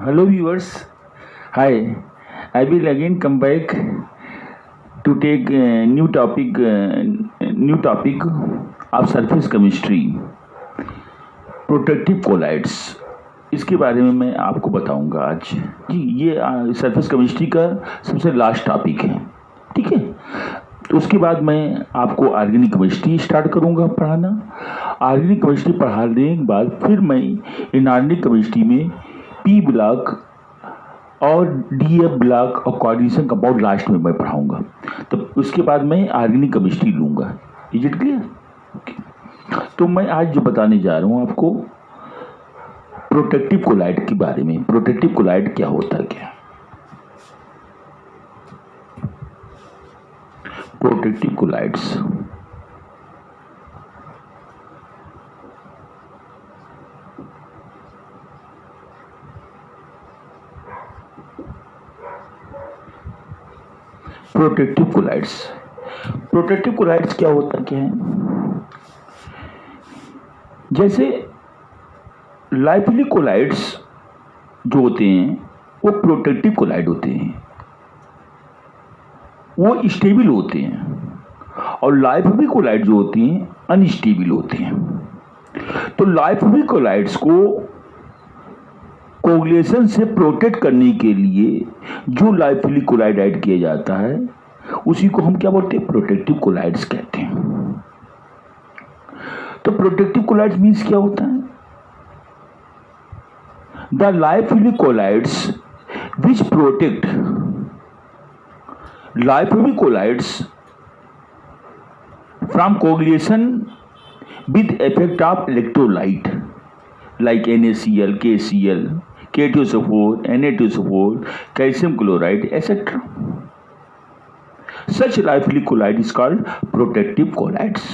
Hello viewers, hi. I will again come back to take a new topic of surface chemistry, protective colloids. इसके बारे में मैं आपको बताऊंगा आज। जी, ये सरफेस केमिस्ट्री का सबसे लास्ट टॉपिक है, ठीक है। तो उसके बाद मैं आपको ऑर्गेनिक केमिस्ट्री स्टार्ट करूंगा पढ़ाना। ऑर्गेनिक केमिस्ट्री पढ़ाने के बाद फिर मैं इनऑर्गेनिक केमिस्ट्री में पी ब्लॉक और डीएफ ब्लॉक और कोऑर्डिनेशन कंपाउंड लास्ट में मैं पढ़ाऊंगा। तो उसके बाद मैं ऑर्गेनिक केमिस्ट्री लूँगा। Is it clear? तो मैं आज जो बताने जा रहा हूँ आपको प्रोटेक्टिव कोलाइड के बारे में। प्रोटेक्टिव कोलाइड क्या होता है? क्या protective colloids? Protective colloids, protective colloids क्या होता क्या है? जैसे लाइफली कोलाइड्स जो होते हैं वो प्रोटेक्टिव कोलाइड होते हैं, वो स्टेबल होते हैं। और लाइफली कोलाइड जो होते हैं अनस्टेबल होते हैं। तो लाइफली कोलाइड्स को कोगुलेशन से प्रोटेक्ट करने के लिए जो लाइफली कोलाइड ऐड किया जाता है उसी को हम क्या बोलते हैं? प्रोटेक्टिव कोलाइड्स कहते हैं। तो प्रोटेक्टिव कोलाइड्स मीन्स क्या होता है? The lyophilic colloids which protect lyophilic colloids from coagulation with effect of electrolyte like NaCl, KCl, K2SO4, Na2SO4, calcium chloride, etc. Such lifelike colloid is called protective colloids.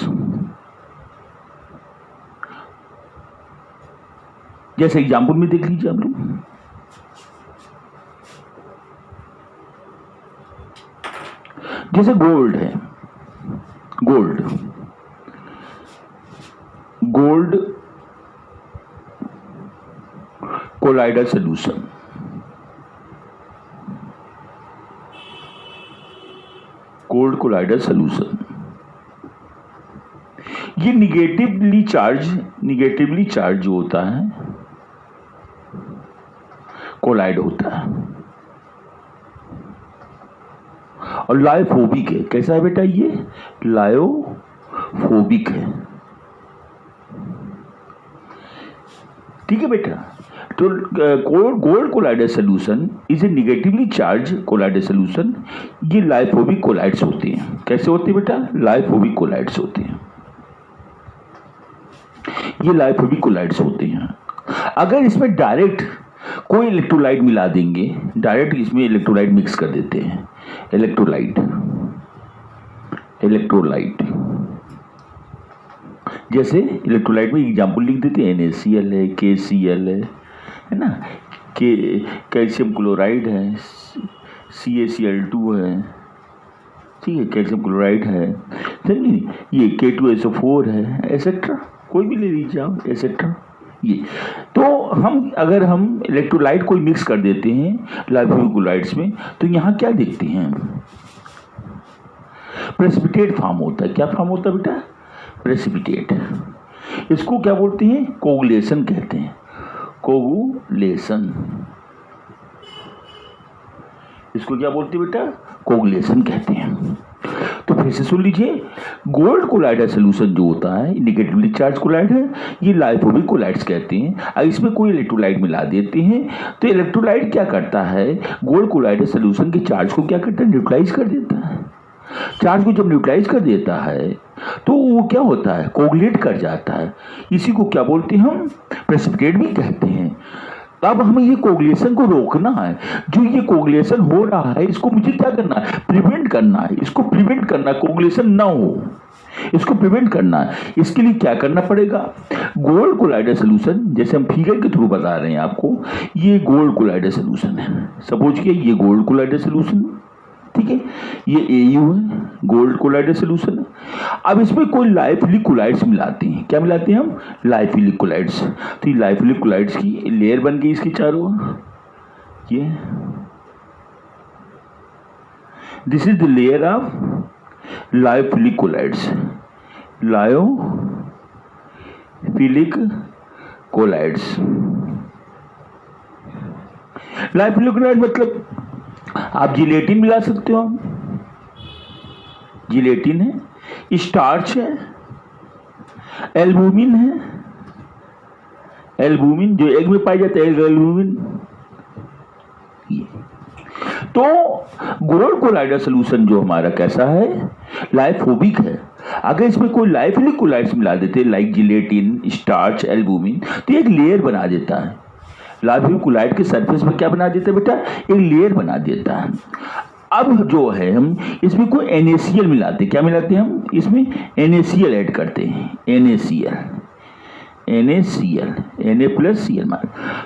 जैसे example में देख लीजिए आप लोग। जैसे गोल्ड है, gold colloidal solution, gold colloidal solution, ये negatively charge जो होता है कोलाइड होता है और लायोफोबिक है। कैसा है बेटा? ये लायोफोबिक है, ठीक है बेटा। तो gold colloidal solution is a negatively charge colloidal solution. ये लाइफोबिक कोलाइड्स होते हैं। कैसे होते हैं बेटा? लाइफोबिक कोलाइड्स होते हैं, ये लाइफोबिक कोलाइड्स होते हैं। अगर इसमें डायरेक्ट कोई इलेक्ट्रोलाइट मिला देंगे, डायरेक्ट इसमें इलेक्ट्रोलाइट मिक्स कर देते हैं, इलेक्ट्रोलाइट जैसे इलेक्ट्रोलाइट में एग्जाम्पल लिख देते हैं, NaCl है, KCl है ना, कैल्शियम क्लोराइड है, CaCl2 है, ठीक है, कैल्शियम क्लोराइड है, ये K2SO4 है, एसेट्रा, कोई भी ले लीजिए आप, एसेट्रा। ये तो अगर हम इलेक्ट्रोलाइट कोई मिक्स कर देते हैं लाइफोबिक कोलाइड्स में, तो यहाँ क्या देखते हैं? प्रेसिपिटेट फॉर्म होता है। क्या फॉर्म होता है बेटा? प्रेसिपिटेट। इसको क्या बोलते हैं? कोगुलेशन कहते हैं, कोगुलेशन। इसको क्या बोलते हैं बेटा? कोगुलेशन कहते हैं। तो फिर से सुन लीजिए, गोल्ड कोलाइडल सोल्यूशन जो होता है निगेटिवली चार्ज कोलाइड है, ये लाइफोबिक कोलाइड्स कहते हैं। और इसमें कोई इलेक्ट्रोलाइट मिला देते हैं तो इलेक्ट्रोलाइट क्या करता है? गोल्ड कोलाइडल सोल्यूशन के चार्ज को क्या करता है? न्यूट्रलाइज कर देता है। चार्ज को जब न्यूट्रलाइज कर देता है तो वो क्या होता है? कोगुलेट कर जाता है। इसी को क्या बोलते हैं हम? प्रेसिपिटेट भी कहते हैं। अब हमें ये कोगुलेशन को रोकना है। जो ये कोगुलेशन हो रहा है इसको मुझे क्या करना है? प्रिवेंट करना है। इसको प्रिवेंट करना है, कोगुलेशन ना हो, इसको प्रिवेंट करना है। इसके लिए क्या करना पड़ेगा? गोल्ड कोलाइडल सोल्यूशन, जैसे हम फिगर के थ्रू बता रहे हैं आपको, ये गोल्ड कोलाइडल सोल्यूशन है। सपोज कि ये गोल्ड कोलाइडल सोल्यूशन, ठीक है, ये AU है, गोल्ड कोलाइडल सोल्यूशन है। अब इसमें कोई लाइफोलिक कोलाइड्स मिलाते हैं। क्या मिलाते हैं हम? Lyophilic colloids. तो ये लाइफोलिक कोलाइड्स की लेयर बन गई इसके चारों, ये this is the layer of lyophilic colloids, lyophilic colloids. Lyophilic colloid मतलब आप जिलेटिन मिला सकते हो, जिलेटिन है, स्टार्च है, एल्बुमिन है, एल्बुमिन जो एग में पाई जाता है, एल्बुमिन। तो गोल्ड कोलाइडल सोल्यूशन जो हमारा कैसा है, लाइफोबिक है। अगर इसमें कोई लाइफिलिक कोलाइड्स मिला देते हैं लाइक जिलेटिन, स्टार्च, एल्बुमिन, तो एक लेयर बना देता है। लाइफिलिक कोलाइड के सरफेस में क्या बना देता है बेटा, एक लेयर बना देता है। अब जो है हम इसमें कोई NaCl मिलाते हैं, क्या मिलाते हैं हम इसमें, NaCl ऐड करते हैं, NaCl, Na+Cl।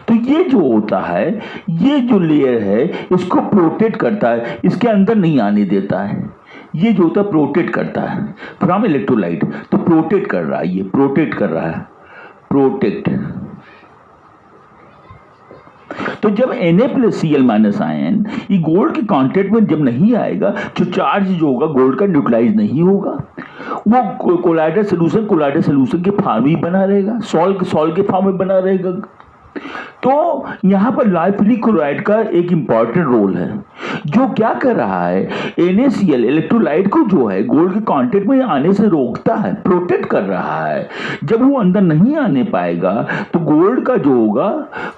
तो ये जो होता है, ये जो लेयर है इसको प्रोटेक्ट करता है, इसके अंदर नहीं आने देता है। ये जो होता है प्रोटेक्ट करता है फ्रॉम इलेक्ट्रोलाइट, तो प्रोटेक्ट कर रहा है, ये प्रोटेक्ट कर रहा है, प्रोटेक्ट। तो जब Na+Cl- आयन ये गोल्ड के कांटेक्ट में जब नहीं आएगा, तो चार्ज जो होगा गोल्ड का न्यूट्रलाइज नहीं होगा, वो कोलाइडल सोल्यूशन के फॉर्म में बना रहेगा, सॉल्ट के फॉर्म में बना रहेगा। तो यहां पर लाइफिलिक क्लोराइड का एक इंपॉर्टेंट रोल है, जो क्या कर रहा है, NaCl इलेक्ट्रोलाइट को जो है गोल्ड के कांटेक्ट में आने से रोकता है, प्रोटेक्ट कर रहा है। जब वो अंदर नहीं आने पाएगा तो गोल्ड का जो होगा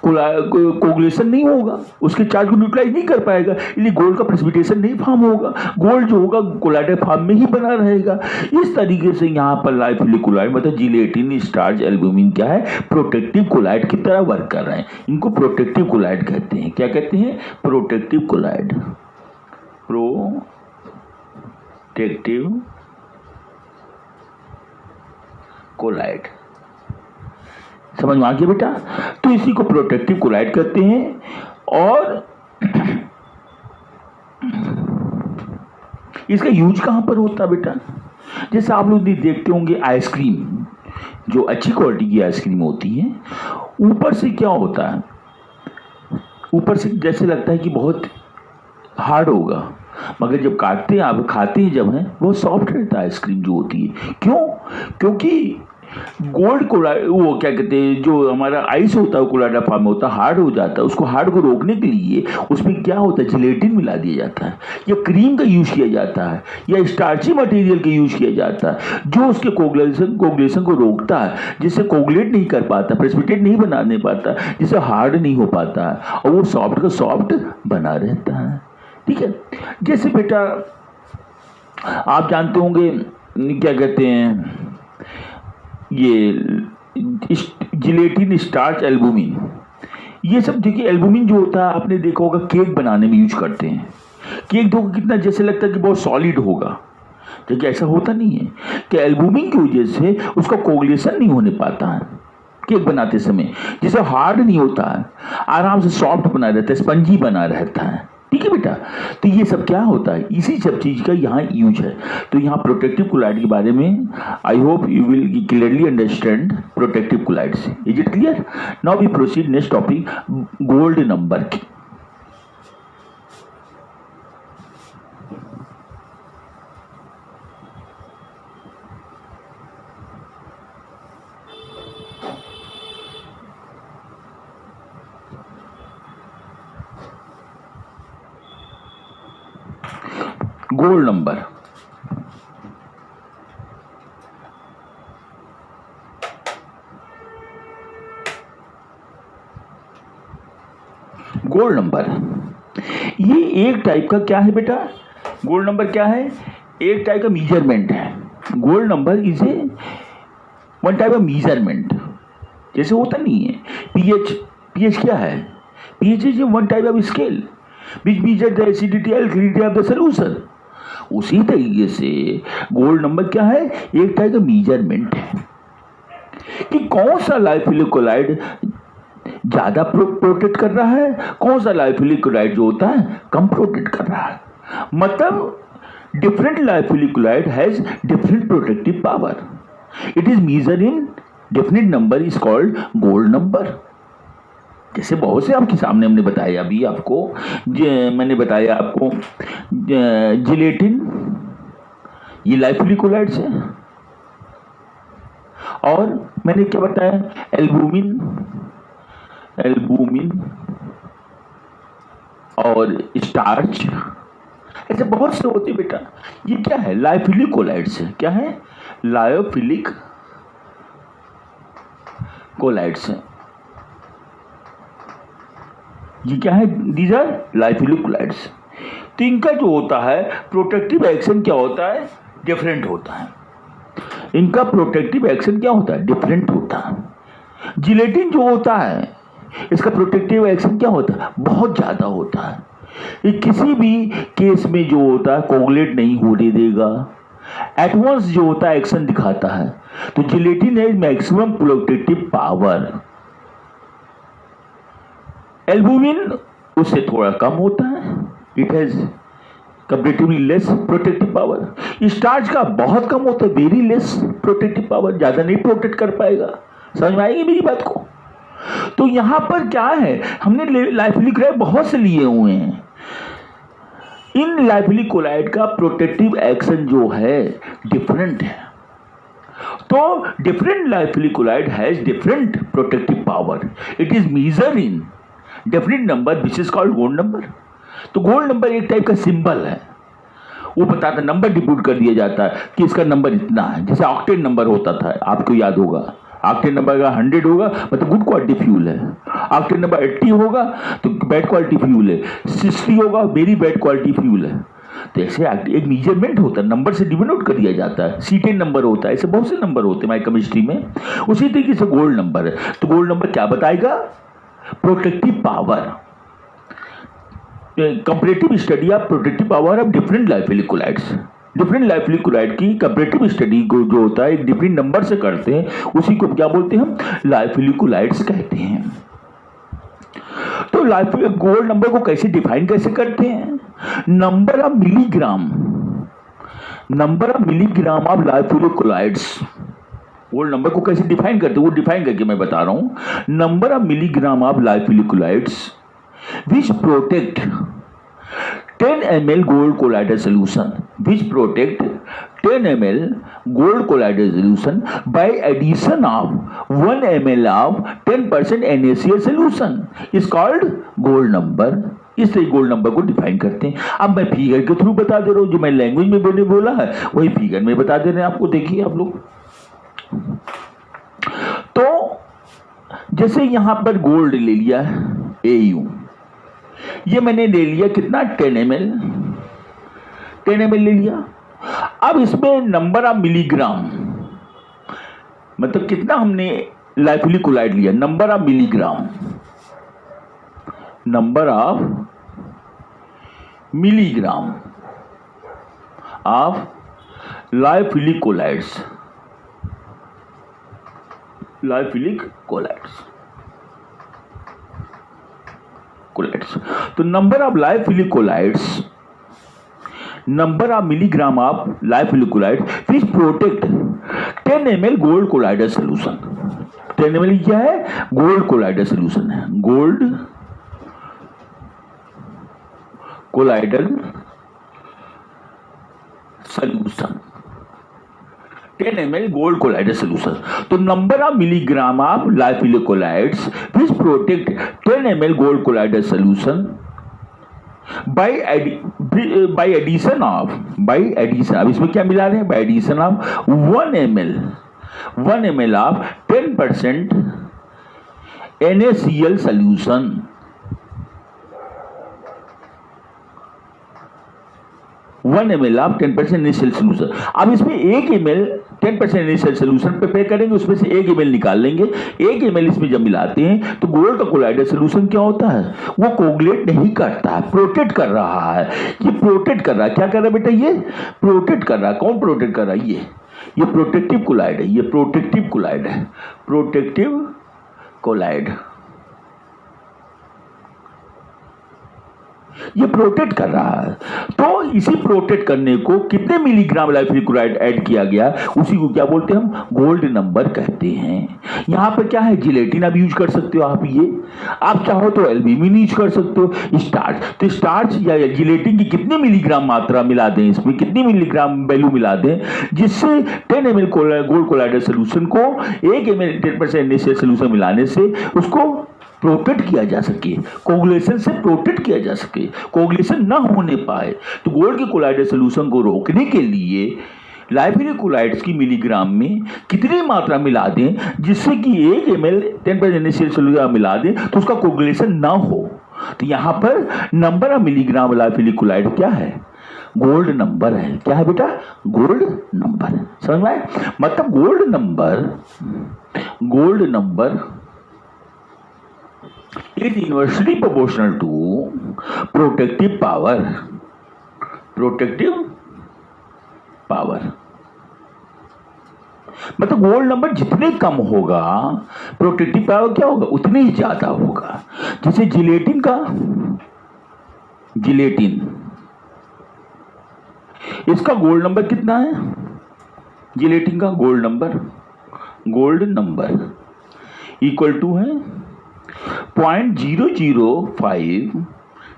कोगुलेशन नहीं होगा, उसके चार्ज को न्यूट्रलाइज नहीं कर पाएगा, इसलिए गोल्ड का प्रेसिपिटेशन नहीं फॉर्म होगा, गोल्ड जो होगा कोलाइडल फॉर्म में ही बना रहेगा। इस तरीके से यहाँ पर लाइफिलिक क्लोराइड मतलब जिलेटिन, स्टार्च, एल्बुमिन क्या है, प्रोटेक्टिव कोलाइड की तरह वर्क कर रहे हैं। इनको प्रोटेक्टिव कोलाइड कहते हैं। क्या कहते हैं, प्रोटेक्टिव कोलाइड, प्रोटेक्टिव कोलाइड। समझ में आ गया बेटा? तो इसी को प्रोटेक्टिव कोलाइड कहते हैं। और इसका यूज कहां पर होता है बेटा? जैसे आप लोग देखते होंगे आइसक्रीम, जो अच्छी क्वालिटी की आइसक्रीम होती है, ऊपर से क्या होता है, ऊपर से जैसे लगता है कि बहुत हार्ड होगा, मगर जब काटते हैं आप खाते हैं जब है वो सॉफ्ट रहता है आइसक्रीम जो होती है। क्यों? क्योंकि गोल्ड कोलाइड, वो क्या कहते हैं, जो हमारा आइस होता है कोलाइडल फॉर्म में होता है, हार्ड हो जाता है, उसको हार्ड को रोकने के लिए उसमें क्या होता है, जिलेटिन मिला दिया जाता है, या क्रीम का यूज किया जाता है, या स्टार्ची मटेरियल का यूज किया जाता है, जो उसके कोगुलेशन को रोकता है, जिससे कोगुलेट नहीं कर पाता, प्रेसिपिटेट नहीं बनाने पाता, जिससे हार्ड नहीं हो पाता है, और वो सॉफ्ट का सॉफ्ट बना रहता है। ठीक है, जैसे बेटा आप जानते होंगे क्या कहते हैं, ये जिलेटिन, स्टार्च, एल्बुमिन, ये सब देखिए। एल्बुमिन जो होता है आपने देखा होगा केक बनाने में यूज करते हैं। केक देखो कितना जैसे लगता है कि बहुत सॉलिड होगा, देखिए ऐसा होता नहीं है कि एल्बुमिन की वजह से उसका कोगुलेशन नहीं होने पाता है केक बनाते समय, जिससे हार्ड नहीं होता है, आराम से सॉफ्ट बना रहता है, स्पंजी बना रहता है। ठीक है बेटा? तो ये सब क्या होता है, इसी सब चीज का यहाँ यूज है। तो यहाँ प्रोटेक्टिव कोलाइड के बारे में I hope you will clearly understand protective colloids. Is it clear? Now we proceed next topic, gold number की। गोल्ड नंबर, गोल्ड नंबर ये एक टाइप का क्या है बेटा? गोल्ड नंबर क्या है? एक टाइप का मेजरमेंट है। Gold number is a one type of measurement. जैसे होता नहीं है पीएच क्या है? PH is one type of scale which measure the acidity, alkalinity of the solution. उसी तरीके से गोल्ड नंबर क्या है? एक टाइप का मेजरमेंट है कि कौन सा लाइफिलिक कोलाइड ज्यादा प्रोटेक्ट कर रहा है, कौन सा लाइफिलिक कोलाइड जो होता है कम प्रोटेक्ट कर रहा है। मतलब different lyophilic colloid has different protective power. It is measure in definite number is called gold number. जैसे बहुत से आपके सामने हमने बताया अभी आपको, मैंने बताया आपको जिलेटिन, ये लाइफिली कोलाइड्स है। और मैंने क्या बताया, एल्बुमिन, एल्बुमिन और स्टार्च, ऐसे बहुत से होते बेटा। ये क्या है, लाइफिलिक कोलाइड्स है। क्या है, लायोफिलिक कोलाइड्स है। ये क्या है, दीज आर लाइफिलिक कोलाइड्स। तो इनका जो होता है प्रोटेक्टिव एक्शन क्या होता है, डिफरेंट होता है। इनका प्रोटेक्टिव एक्शन क्या होता है, डिफरेंट होता है। जिलेटिन जो होता है इसका प्रोटेक्टिव एक्शन क्या होता है, बहुत ज्यादा होता है। ये किसी भी केस में जो होता है कोगुलेट नहीं होने देगा, एटवंस जो होता है एक्शन दिखाता है। तो जिलेटिन है मैक्सिमम प्रोटेक्टिव पावर। एल्बुमिन उससे थोड़ा कम होता है, it has comparatively less protective power. Starch का बहुत कम होता है, वेरी लेस प्रोटेक्टिव पावर, ज्यादा नहीं प्रोटेक्ट कर पाएगा। समझ में आएगी मेरी बात को। तो यहां पर क्या है, हमने लाइफिलिक कोलाइड बहुत से लिए हुए हैं। इन लाइफिलिक कोलाइड का प्रोटेक्टिव एक्शन जो है डिफरेंट है। तो different lyophilic colloid has different protective power. It is measure in definite number which is called gold number. तो गोल्ड नंबर एक टाइप का सिंबल है, वो बताता, नंबर डिप्यूट कर दिया जाता है कि इसका नंबर इतना है। जैसे ऑक्टेन नंबर होता था, आपको याद होगा, ऑक्टेन नंबर का 100 होगा मतलब गुड क्वालिटी फ्यूल है। ऑक्टेन नंबर 80 होगा तो बैड क्वालिटी फ्यूल है, 60 होगा वेरी बैड क्वालिटी फ्यूल है। तो ऐसे एक मेजरमेंट होता है, नंबर से डिनोट कर दिया जाता है। C10 नंबर होता है, ऐसे बहुत से नंबर होते हैं हमारी केमिस्ट्री में। उसी तरीके से गोल्ड नंबर है। तो गोल्ड नंबर क्या बताएगा, protective power. Comparative study of protective power of different lyophilic colloids. Different lyophilic colloid की कंपैरेटिव स्टडी को जो होता है एक डिफरेंट नंबर से करते हैं, उसी को क्या बोलते हैं हम, लाइफिलिक कोलाइड्स कहते हैं। तो लाइफिलिक गोल्ड नंबर को कैसे डिफाइन कैसे करते हैं, number of milligram, number of milligram of lyophilic colloids. Gold number को कैसे डिफाइन करते हैं, वो डिफाइन करके मैं बता रहा हूं। Number of milligram of lyophilic colloids which protect 10 ml gold colloidal solution, which protect 10 ml gold colloidal solution by addition of 1 ml of 10% NaCl solution is called gold number। इस तरह गोल्ड नंबर को define करते हैं। अब मैं figure के through बता दे रहा हूं, जो मैं लैंग्वेज में बोला है वही फिगर में बता दे रहे हैं आपको। देखिए आप लोग, तो जैसे यहां पर गोल्ड ले लिया AU, ये मैंने ले लिया कितना, 10 ml, 10 ml ले लिया। अब इसमें नंबर ऑफ मिलीग्राम, मतलब कितना हमने लाइफिलिक कोलाइड लिया, number of milligram, number of milligram of lyophilic colloids, lyophilic colloids. तो number of lyophilic colloids, number of milligram of lyophilic colloid which protect 10 ml gold colloidal solution. 10 ml क्या है, gold colloidal solution है, gold colloidal solution, 10 ml gold colloidal solution। तो number of milligram of lyophilic colloids which protect 10 ml gold colloidal solution by addition of, अब इसमें क्या मिला रहे हैं, by addition of 1 ml of 10% NaCl solution। One ml of 10% NaCl solution. अब इसमें 1 ml 10% NaCl solution prepare करेंगे, उसमें से 1 ml निकाल लेंगे। 1 ml इसमें जब मिलाते हैं तो गोल्ड का कोलाइडल सोल्यूशन क्या होता है, वो कोगुलेट नहीं करता है, प्रोटेक्ट कर रहा है। ये प्रोटेक्ट कर रहा है, क्या कर रहा है बेटा, ये प्रोटेक्ट कर रहा है। कौन प्रोटेक्ट कर रहा है, ये प्रोटेक्टिव कोलाइड है, ये प्रोटेक्टिव कोलाइड है, प्रोटेक्टिव कोलाइड। ये प्रोटेक्ट कर रहा है। तो इसी प्रोटेक्ट करने को कितने मिलीग्राम लाइफिलिक क्लोराइड ऐड किया गया, उसी को क्या बोलते हैं हम, गोल्ड नंबर कहते हैं। यहां पर क्या है, जिलेटिन आप यूज कर सकते हो, आप चाहो तो एल्ब्यूमिन यूज कर सकते हो, स्टार्च। तो स्टार्च या जिलेटिन की कितने मिलीग्राम मात्रा मिला दें, इसमें कितनी मिलीग्राम वैल्यू मिला दें, जिससे 10 ml गोल्ड कोलाइडल सोल्यूशन को 1 ml 10% NaCl सोल्यूशन मिलाने से उसको प्रोटेक्ट किया जा सके, कोगुलेशन से प्रोटेक्ट किया जा सके, कोगुलेशन ना होने पाए। तो गोल्ड के कोलाइडल सोल्यूशन को रोकने के लिए लाइफिलिक कोलाइड्स की मिलीग्राम में कितनी मात्रा मिला दें, जिससे कि 1 ml 10% NaCl सोल्यूशन मिला दें तो उसका कोगुलेशन ना हो। तो यहां पर number of milligram lyophilic colloid क्या है, गोल्ड नंबर है। क्या है बेटा, गोल्ड नंबर। समझ में आए, मतलब gold number is inversely proportional to protective power। मतलब गोल्ड नंबर जितने कम होगा, प्रोटेक्टिव पावर क्या होगा, उतनी ही ज्यादा होगा। जैसे जिलेटिन इसका गोल्ड नंबर कितना है, जिलेटिन का गोल्ड नंबर इक्वल टू है 0.005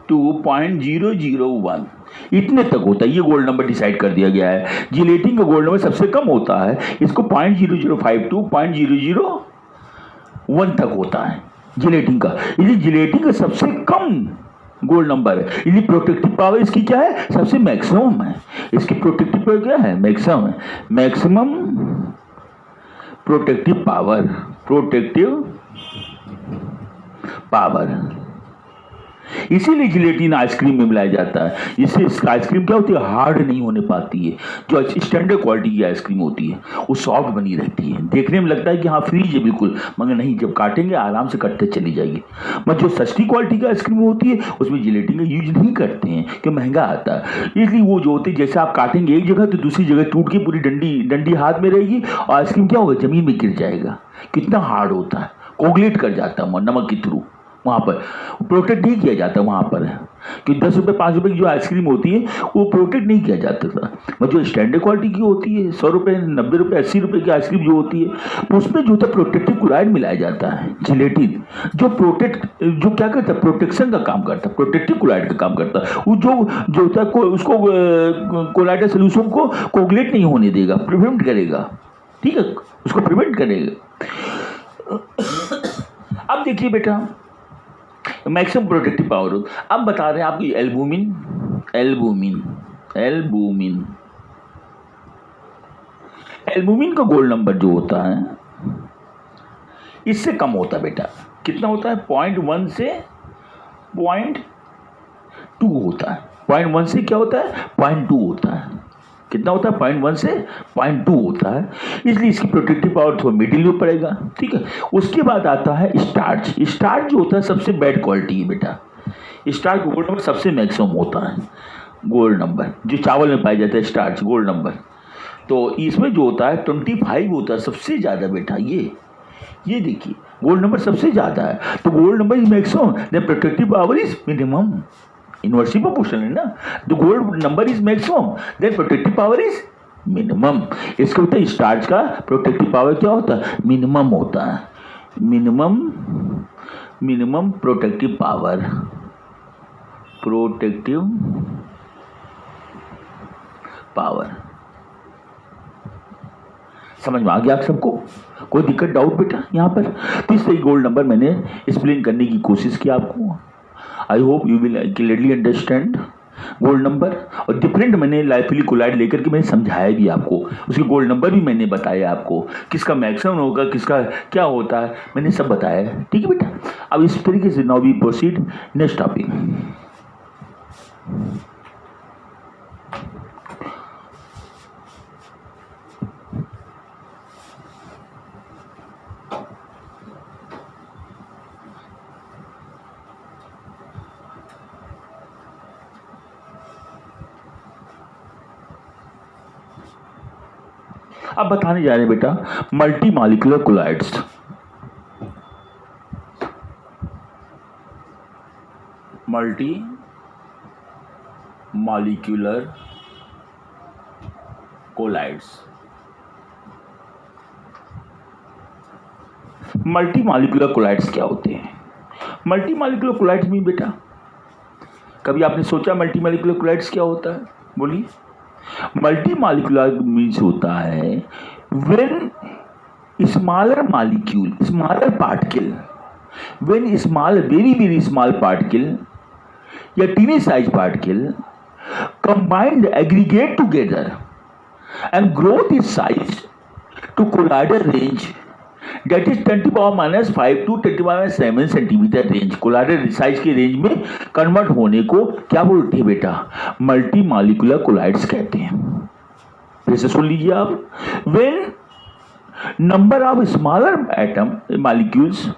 to 0.001, इतने तक होता है। ये गोल्ड नंबर डिसाइड कर दिया गया है। जिलेटिन का गोल्ड नंबर सबसे कम होता है, इसको 0.005 to 0.001 तक होता है जिलेटिन का। इसलिए जिलेटिन का सबसे कम गोल्ड नंबर है, इसलिए प्रोटेक्टिव पावर इसकी क्या है, सबसे मैक्सिमम है। इसकी प्रोटेक्टिव पावर क्या है, मैक्सिमम प्रोटेक्टिव पावर। इसीलिए जिलेटिन आइसक्रीम में मिलाया जाता है, जिससे आइसक्रीम क्या होती है, हार्ड नहीं होने पाती है। जो स्टैंडर्ड क्वालिटी की आइसक्रीम होती है वो सॉफ्ट बनी रहती है, देखने में लगता है कि हाँ फ्रीज है बिल्कुल, मगर नहीं, जब काटेंगे आराम से कटते चली जाएगी। मगर जो सस्ती क्वालिटी की आइसक्रीम होती है उसमें जिलेटिन का यूज नहीं करते हैं, क्योंकि महंगा आता है। इसलिए वो जो होती है, जैसे आप काटेंगे एक जगह तो दूसरी जगह टूट के पूरी डंडी हाथ में रहेगी और आइसक्रीम क्या होगा, जमीन में गिर जाएगा। कितना हार्ड होता है, कोगुलेट कर जाता है नमक के थ्रू, वहाँ पर प्रोटेक्ट नहीं किया जाता। वहाँ पर कि 10 रुपये 5 रुपये की जो आइसक्रीम होती है वो प्रोटेक्ट नहीं किया जाता था। मतलब जो स्टैंडर्ड क्वालिटी की होती है 100 रुपये 90 रुपये 80 रुपये की आइसक्रीम जो होती है उसमें जो होता है प्रोटेक्टिव क्लोराइड मिलाया जाता है, जिलेटिन, जो क्या करता है, प्रोटेक्शन का काम करता है, प्रोटेक्टिव क्लोराइड का काम करता है। वो जो होता है उसको कोलाइडल सोल्यूशन को कोगुलेट नहीं होने देगा, प्रिवेंट करेगा, ठीक है, उसको प्रिवेंट करेगा। अब देखिए बेटा, मैक्सिमम प्रोटेक्टिव पावर। अब बता रहे हैं आपकी एल्बुमिन का गोल्ड नंबर जो होता है इससे कम होता है बेटा। कितना होता है, 0.1 से 0.2 होता है। 0.1 से क्या होता है, 0.2 होता है। कितना होता है, 0.1 से 0.2 होता है, इसलिए इसकी प्रोटेक्टिव पावर थोड़ा मिडिल में पड़ेगा, ठीक है। उसके बाद आता है स्टार्च जो होता है सबसे बैड क्वालिटी है बेटा। स्टार्च गोल्ड नंबर सबसे मैक्सिमम होता है, गोल्ड नंबर जो चावल में पाया जाता है स्टार्च गोल्ड नंबर। तो इसमें जो होता है 25 होता है सबसे ज़्यादा बेटा। ये देखिए गोल्ड नंबर सबसे ज़्यादा है, तो gold number is maximum, the protective power is minimum. Inversely proportional है ना, the gold number is maximum, then protective power is minimum. इसके होता है स्टार्च का प्रोटेक्टिव पावर क्या होता है, मिनिमम होता है, मिनिमम प्रोटेक्टिव पावर। समझ में आ गया आप सबको, कोई दिक्कत डाउट बेटा यहाँ पर? तो इस गोल्ड नंबर मैंने एक्सप्लेन करने की कोशिश की आपको। आई hope you will clearly understand gold number. और डिफरेंट मैंने लाइफिलिक कोलाइड लेकर के मैंने समझाया भी आपको, उसके गोल्ड नंबर भी मैंने बताया आपको, किसका मैक्सिमम होगा, किसका क्या होता है, मैंने सब बताया, ठीक है बेटा। अब इस तरीके से now we proceed next topic. अब बताने जा रहे हैं बेटा multi molecular colloids. Multi molecular colloids. Multi molecular colloids क्या होते हैं? मल्टी मॉलिक्यूलर कोलाइड्स में बेटा कभी आपने सोचा मल्टी मॉलिक्यूलर कोलाइड्स क्या होता है? बोलिए। मल्टी मॉलिक्यूलर मीन्स होता है when smaller molecule, smaller particle, when small, very very small particle या tiny size particle combined aggregate together and growth is size to colloidal range that is 10 to power minus 5 to 10 to power minus 7 centimetre range. Colloidal size के range में convert होने को क्या बोलते हैं बेटा? Multi molecular collides कहते हैं। फिर से सुन लीजिए आप। When number of smaller atom molecules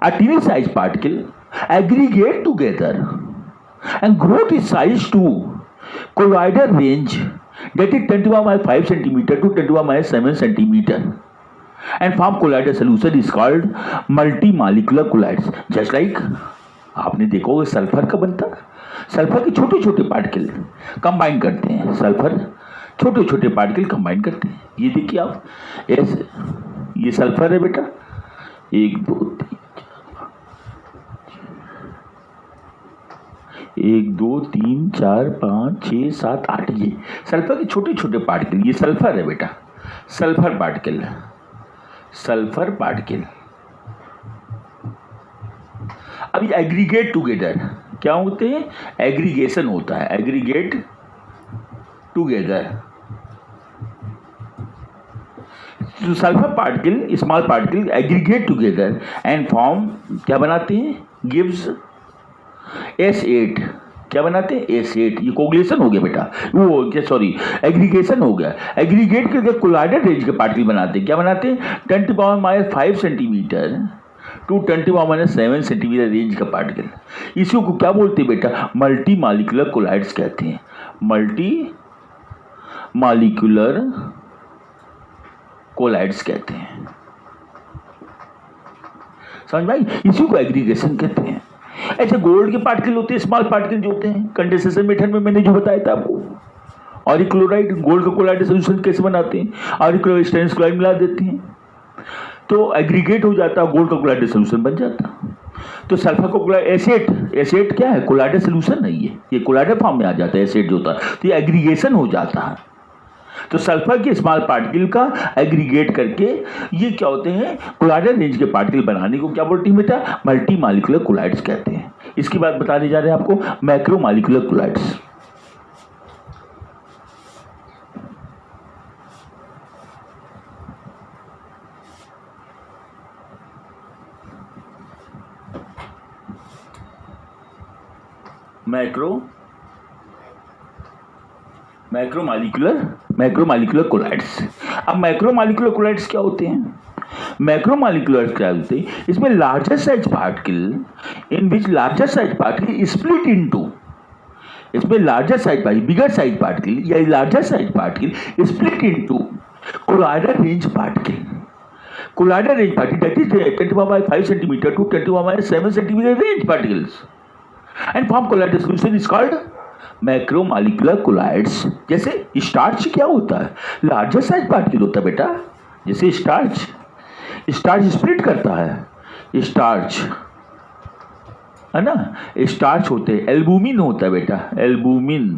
a tiny size particle aggregate together and grow its size to colloidal range that is 10 to the power minus 5 centimeter to 10 to the power minus 7 centimeter and form colloidal solution is called multi-molecular colloids। just like आपने देखा होगा sulphur का बनता, sulphur के छोटे छोटे particle combine करते हैं, सल्फर छोटे छोटे पार्टिकल कंबाइन करते हैं। ये देखिए आप, ऐसे ये सल्फर है बेटा, 1 2 3 1 2 3 4 5 6 7 8 ये सल्फर के छोटे छोटे पार्टिकल, ये सल्फर है बेटा, सल्फर पार्टिकल, सल्फर पार्टिकल। अब ये एग्रीगेट टुगेदर क्या होते हैं? एग्रीगेशन होता है, एग्रीगेट टुगेदर। तो sulphur particle, small particle aggregate together and form क्या बनाते हैं? Gives S8। क्या बनाते हैं? S8। ये कोगुलेशन हो गया बेटा, वो क्या, सॉरी एग्रीगेशन हो गया। एग्रीगेट करके कोलाइडल रेंज के पार्टिकल बनाते हैं। क्या बनाते हैं? 10 to the power minus 5 centimetre to 10 to the power minus 7 centimetre range का पार्टिकल। इसी को क्या बोलते हैं बेटा? मल्टी मॉलिक्यूलर कोलाइड्स कहते हैं। मल्टी मॉलिक्यूलर कोलाइड्स कहते हैं। समझ भाई? इसी को एग्रीगेशन कहते हैं। ऐसे गोल्ड के पार्टिकल होते हैं, स्मॉल पार्टिकल जो होते हैं, कंडेंसेशन मेथड में मैंने जो बताया था आपको, ऑरिक्लोराइड, गोल्ड का कोलाइडल सॉल्यूशन कैसे बनाते हैं? ऑरिक्लोराइड स्टेनलेस क्लोराइड मिला देते हैं तो एग्रीगेट हो जाता है, गोल्ड का कोलाइडल सॉल्यूशन बन जाता। तो सल्फर को कोलाइड एसिड, एसिड क्या है? कोलाइडल सॉल्यूशन नहीं है, ये कोलाइडल फॉर्म में आ जाता है एसिड जो होता है, तो ये एग्रीगेशन हो जाता है। तो सल्फर के स्मॉल पार्टिकल का एग्रीगेट करके ये क्या होते हैं? कोलाइडल रेंज के पार्टिकल बनाने को क्या बोलते हैं बेटा? मल्टी मॉलिक्यूलर कोलाइड्स कहते हैं। इसकी बात बताने जा रहे हैं आपको, macro molecular colloids. Macro molecular colloids. अब मैक्रो मॉलिक्यूलर कोलाइड्स क्या होते हैं? मैक्रो मॉलिक्यूलर क्या होते हैं? इसमें larger size particle in which larger size particle split into, इसमें larger size particle, bigger size particle या larger size particle split into colloidal range particle. Colloidal range particle that is 10 to the power 5 centimetre to 10 to the power 7 centimetre range particles and form colloidal solution is called macro molecular colloids. जैसे starch क्या होता है? Larger size particle होता है बेटा। जैसे starch, starch split करता है, स्टार्च है ना, स्टार्च होते हैं। एल्बुमिन होता है बेटा, एल्बुमिन।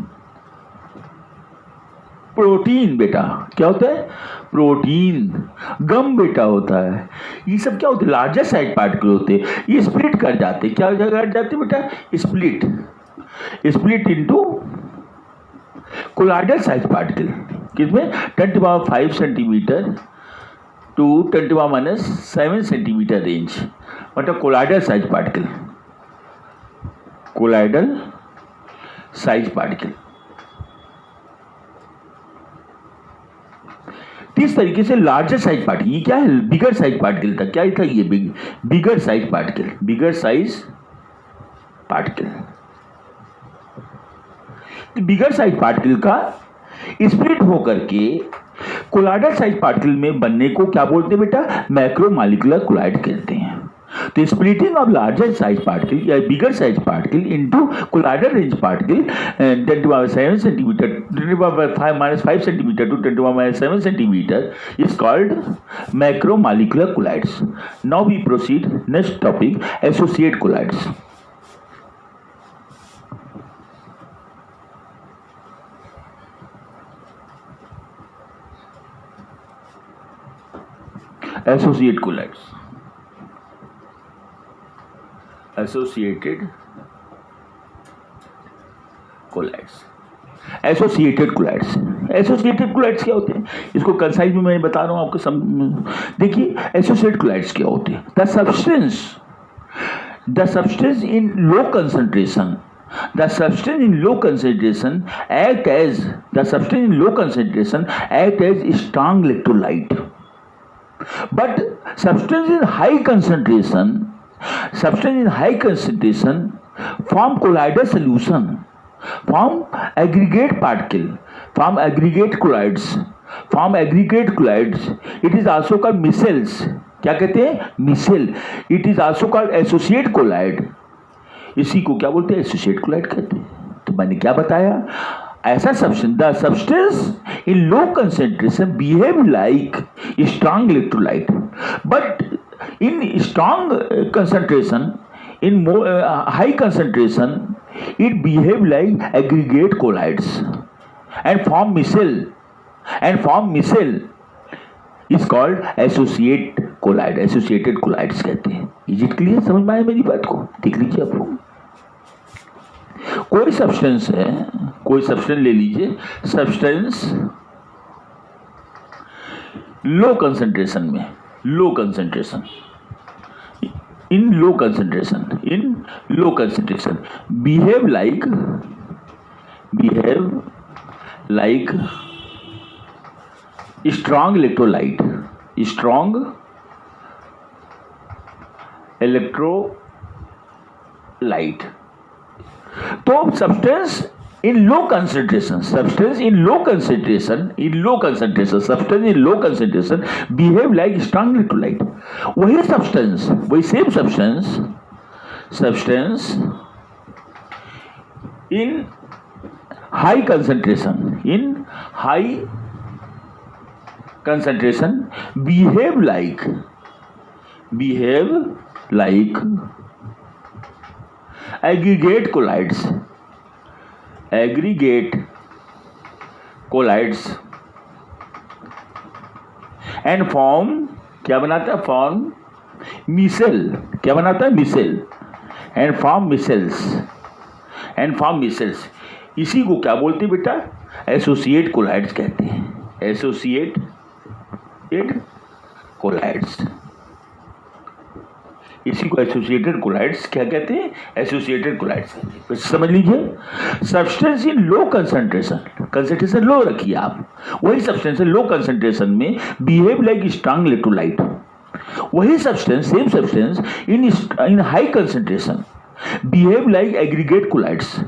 प्रोटीन बेटा क्या होता है? प्रोटीन। गम बेटा होता है। ये सब क्या होते हैं? लार्जर साइज पार्टिकल होते हैं, ये स्प्लिट कर जाते हैं। क्या कर जाते हैं बेटा? Split, split into colloidal size particle. किसमें? 10 to the power 5 centimetre to 10 to the power minus 7 centimetre range, मतलब colloidal size particle, colloidal size particle. इस तरीके से लार्जर साइज पार्टिकल, ये क्या है? बिगर साइज पार्टिकल था। क्या था ये? बिगर size particle, bigger size particle. Bigger size particle का स्प्लिट होकर के कोलाइडल साइज पार्टिकल में बनने को क्या बोलते हैं बेटा? मैक्रो मॉलिक्यूलर कोलाइड कहते हैं। The splitting of larger size particle या bigger size particle into collider range particle 10 to the power 7 centimeter, 10 to the power 5 centimeter to 10 to the power 7 centimeter is called macromolecular collides. Now we proceed next topic, associate collides. Associate collides. Associated collides. Associated collides. Associated collides क्या होते हैं, इसको concise में मैं बता रहा हूँ आपको देखिए associated collides क्या होते हैं. The substance in low concentration act as strong electrolyte, but substance in high concentration form collider solution, form aggregate collides. It is also called micelles. क्या कहते हैं, micelle. It is also called associate collide. इसी को क्या बोलते हैं, associate collide कहते हैं. तो मैंने क्या बताया, ऐसा substance, the substance in low concentration behave like strong electrolyte, but in strong concentration, in more high concentration, it behave like aggregate collides and form micelle is called associate collide. Associated collides कहते हैं. Is it clear? समझ में आया मेरी बात को? देख लीजिए आप लोग. कोई सब्सटेंस है, कोई सब्सटेंस ले लीजिए, सब्सटेंस लो कंसेंट्रेशन में, in low concentration behave like strong electrolyte. तो substance in low concentration behave like strong electrolyte. वही same substance in high concentration behave like aggregate collides and form क्या बनाता है, form micelle. क्या बनाता है, micelle and form micelles. इसी को क्या बोलते हैं बेटा, एसोसिएट कोलाइड्स कहते हैं. एसोसिएटेड कोलाइड्स, इसी को एसोसिएटेड कोलाइड्स क्या कहते हैं, एसोसिएटेड कोलाइड्स कहते हैं. समझ लीजिए, सब्सटेंस इन लो कंसंट्रेशन लो रखिए आप, वही सब्सटेंस लो कंसंट्रेशन में बिहेव लाइक स्ट्रांग इलेक्ट्रोलाइट. वही substance, same substance in high concentration behave like aggregate colloids.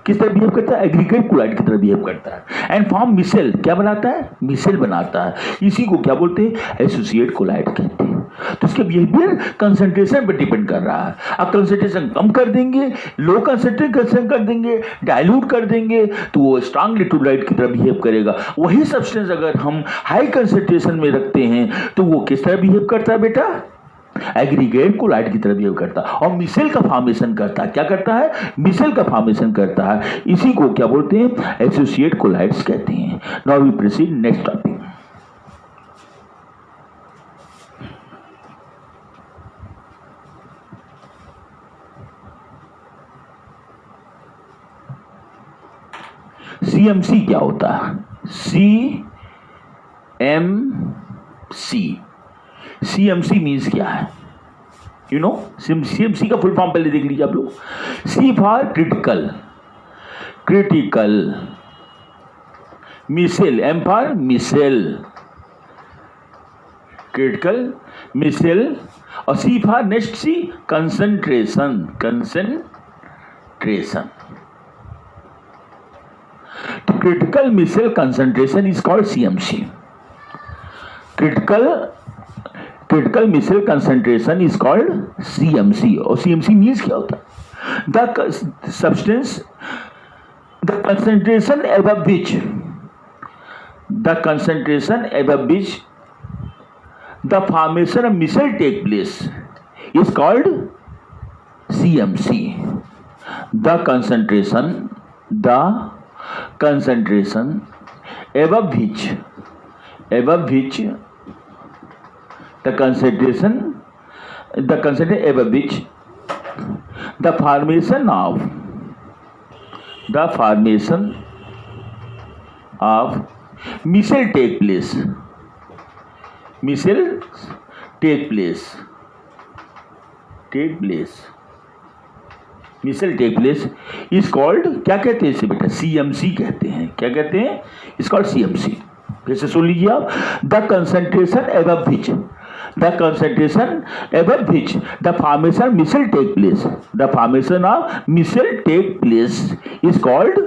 किस तरह बिहेव करता है, एग्रीगेट कोलाइड की तरह बिहेव करता है. एंड फॉर्म मिसेल, क्या बनाता है, मिसेल बनाता है. इसी को क्या बोलते हैं, एसोसिएट कोलाइड कहते हैं. तो इसके बिहेवियर कंसंट्रेशन पर डिपेंड कर रहा है. अब कंसंट्रेशन कम कर देंगे, लो कंसंट्रेशन कर देंगे, डाइल्यूट कर देंगे, तो वो स्ट्रांग इलेक्ट्रोलाइट की तरह बिहेव करेगा. वही सब्सटेंस अगर हम हाई कंसंट्रेशन में रखते हैं तो वो किस तरह बिहेव करता है बेटा, एग्रीगेट कोलाइड की तरह बिहेव करता है और मिसेल का फॉर्मेशन करता है. क्या करता है, मिसेल का फॉर्मेशन करता है. इसी को क्या बोलते हैं, एसोसिएट कोलाइड्स कहते हैं. Now we proceed next topic. CMC क्या होता है, सीएमसी मीन्स क्या है, यू नो. सीएमसी का फुल फॉर्म पहले देख लीजिए आप लोग. C for critical, micelle, M for micelle, critical micelle, और C for next C concentration. तो critical micelle concentration is called CMC. Critical critical missile concentration is called CMC. और CMC means क्या होता है? The substance, the concentration above which, the concentration above which the formation of missile take place is called CMC. The concentration above which the concentration above which the formation of missile take place is called, क्या कहते हैं इसे बेटा? CMC कहते हैं। क्या कहते हैं? Is called CMC. फिर से सुन लीजिए आप, the concentration above which the formation missile take place, the formation of missile take place is called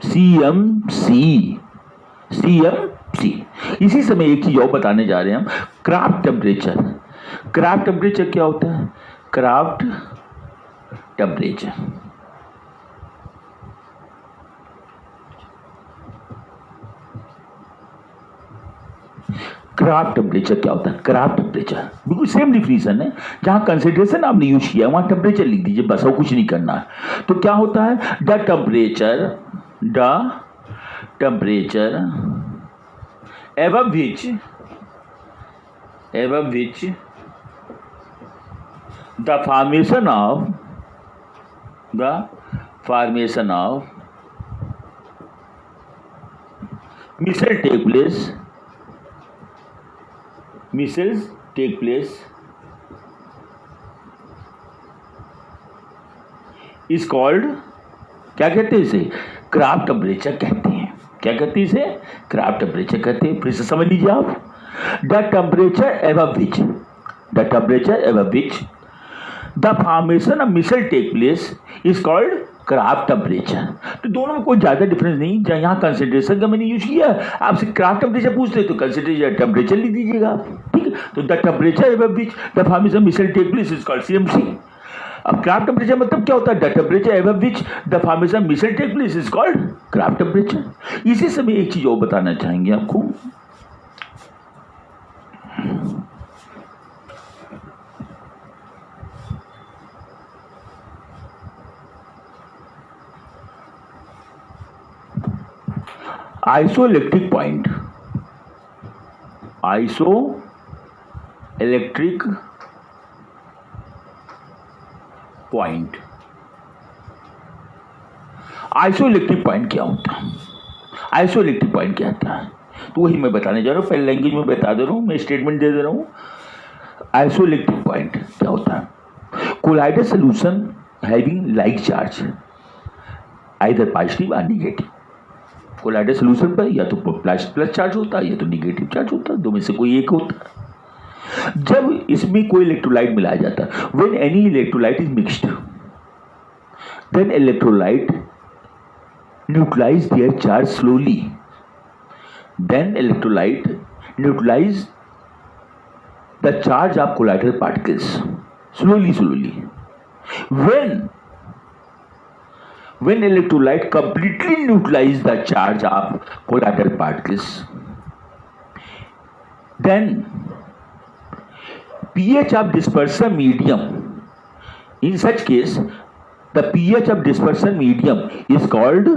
CMC। इसी समय एक चीज और बताने जा रहे हैं हम, क्राफ्ट टेम्परेचर। क्राफ्ट टेम्परेचर क्या होता है? क्राफ्ट टेम्परेचर, क्राफ्ट टेम्परेचर क्या होता है? क्राफ्ट टेम्परेचर बिल्कुल सेम डिफिनीशन है। जहां कंसिडरेशन आपने यूज किया वहां टेम्परेचर लिख दीजिए बस, और कुछ नहीं करना है। तो क्या होता है? The temperature above which the formation of missiles take place is called, क्या कहते हैं इसे? क्राफ्ट टेम्परेचर कहते हैं। क्या कहते हैं इसे? क्राफ्ट टेम्परेचर कहते हैं। फिर से समझ लीजिए आप, the temperature above which the formation of missile take place is called craft temperature. तो दोनों में कोई ज्यादा डिफरेंस नहीं। जहाँ यहाँ कंसंट्रेशन का मैंने यूज किया, आपसे क्राफ्ट टेम्परेचर पूछते तो कंसंट्रेशन टेम्परेचर लिख दीजिएगा आप, ठीक है? तो the temperature above which the formation of missile take place is called CMC। अब क्राफ्ट टेम्परेचर मतलब क्या होता है? The temperature above which the formation of missile take place is called craft temperature. इसी समय एक चीज और बताना चाहेंगे आपको, isoelectric point. Isoelectric point, isoelectric point क्या होता है? आइसोइलेक्ट्रिक पॉइंट क्या होता है? तो वही मैं बताने जा रहा हूँ, पहले लैंग्वेज में बता दे रहा हूँ, मैं स्टेटमेंट दे रहा हूँ। आइसोइलेक्ट्रिक पॉइंट क्या होता है? Colloidal solution having like charge, either positive और नेगेटिव। कोलाइडल सॉल्यूशन पर या तो प्लस चार्ज होता है या तो नेगेटिव चार्ज होता है, दो में से कोई एक होता है। जब इसमें कोई इलेक्ट्रोलाइट मिलाया जाता है, when any electrolyte is mixed, then electrolyte neutralize their charge slowly, then electrolyte neutralize the charge of colloidal particles slowly. When electrolyte completely neutralize the charge of colloidal particles, then pH of dispersion medium, in such case the pH of dispersion medium is called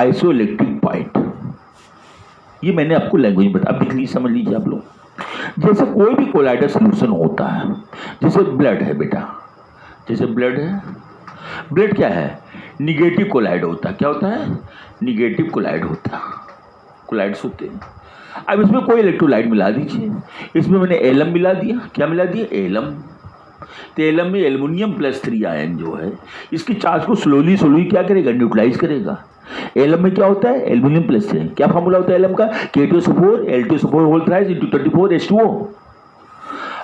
isoelectric point। ये मैंने आपको language में बताया, अब दिखली समझ लीजिए आप लोग। जैसे कोई भी कोलाइडल सोल्यूशन होता है, जैसे ब्लड है बेटा, जैसे ब्लड है, ब्लड क्या है? निगेटिव कोलाइड होता है। क्या होता है? निगेटिव कोलाइड होता है, कोलाइड्स होते हैं। अब इसमें कोई इलेक्ट्रोलाइट मिला दीजिए, इसमें मैंने एलम मिला दिया। क्या मिला दिया? एलम। तो एलम में एल्युमिनियम +3 आयन जो है, इसकी चार्ज को स्लोली क्या करेगा? न्यूट्रलाइज करेगा। एलम में क्या होता है? एल्युमिनियम +3। क्या फॉर्मूला होता है एलम का? K2SO4 L2SO4 whole thrice × 24H2O।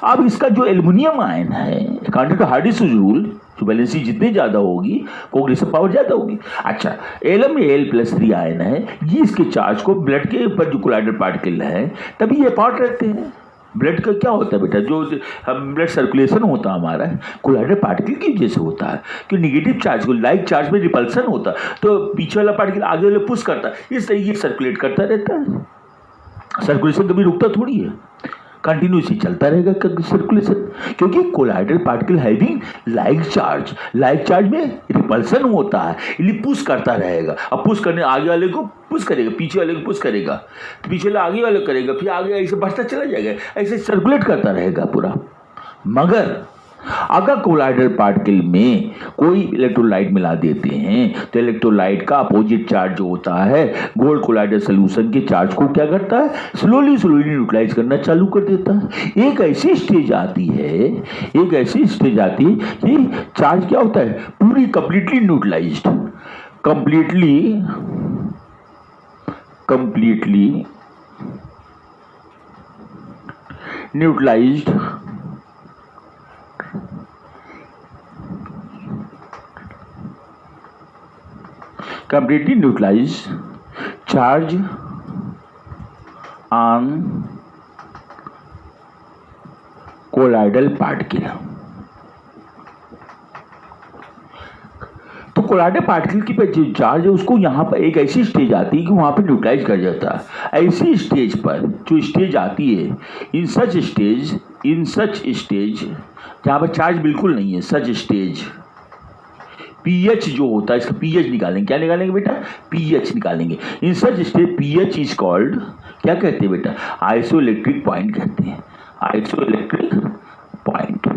अब इसका जो एल्युमिनियम आयन है, अकॉर्डिंग टू हार्डिस रूल, जो वैलेंसी जितनी ज्यादा होगी कोग्निटिव पावर ज्यादा होगी। अच्छा, एलम में L+3 आयन है, ये इसके चार्ज को ब्लड के ऊपर जो कोलाइडल पार्टिकल है तभी ये पार्ट रहते हैं। ब्लड का क्या होता है बेटा, जो हम ब्लड सर्कुलेशन होता है हमारा कोलाइडल पार्टिकल की वजह से होता है, कि नेगेटिव चार्ज को लाइक चार्ज में रिपल्सन होता है, तो पीछे वाला पार्टिकल आगे वाले पुश करता है, इस तरीके से सर्कुलेट करता रहता है। सर्कुलेशन कभी रुकता थोड़ी है, कंटिन्यूसली चलता रहेगा सर्कुलेशन, क्योंकि colloidal particle having like charge में रिपल्सन होता है, इसलिए पुश करता रहेगा। अब पुश करने आगे वाले को पुश करेगा, पीछे वाले को पुश करेगा, तो पीछे वाले आगे वाले करेगा, फिर आगे ऐसे बढ़ता चला जाएगा, ऐसे सर्कुलेट करता रहेगा पूरा। मगर अगर कोलाइडल पार्टिकल में कोई इलेक्ट्रोलाइट मिला देते हैं तो इलेक्ट्रोलाइट का अपोजिट चार्ज जो होता है गोल्ड कोलाइडल सॉल्यूशन के चार्ज को क्या करता है, स्लोली न्यूट्रलाइज करना चालू कर देता है। एक ऐसी स्टेज आती है कि चार्ज क्या होता है, पूरी completely neutralised, completely neutralised completely neutralized charge on colloidal particle। तो कोलाइडल पार्टिकल की जो चार्ज है उसको यहाँ पर एक ऐसी स्टेज आती है कि वहाँ पर न्यूट्रलाइज कर जाता है। ऐसी स्टेज पर जो स्टेज आती है, इन सच स्टेज जहाँ पर चार्ज बिल्कुल नहीं है, सच स्टेज पीएच जो होता है, इसका पीएच निकालेंगे। क्या निकालेंगे बेटा, पीएच निकालेंगे। इन सच स्टेज पीएच इज कॉल्ड, क्या कहते हैं बेटा, आइसोइलेक्ट्रिक पॉइंट कहते हैं, आइसोइलेक्ट्रिक पॉइंट।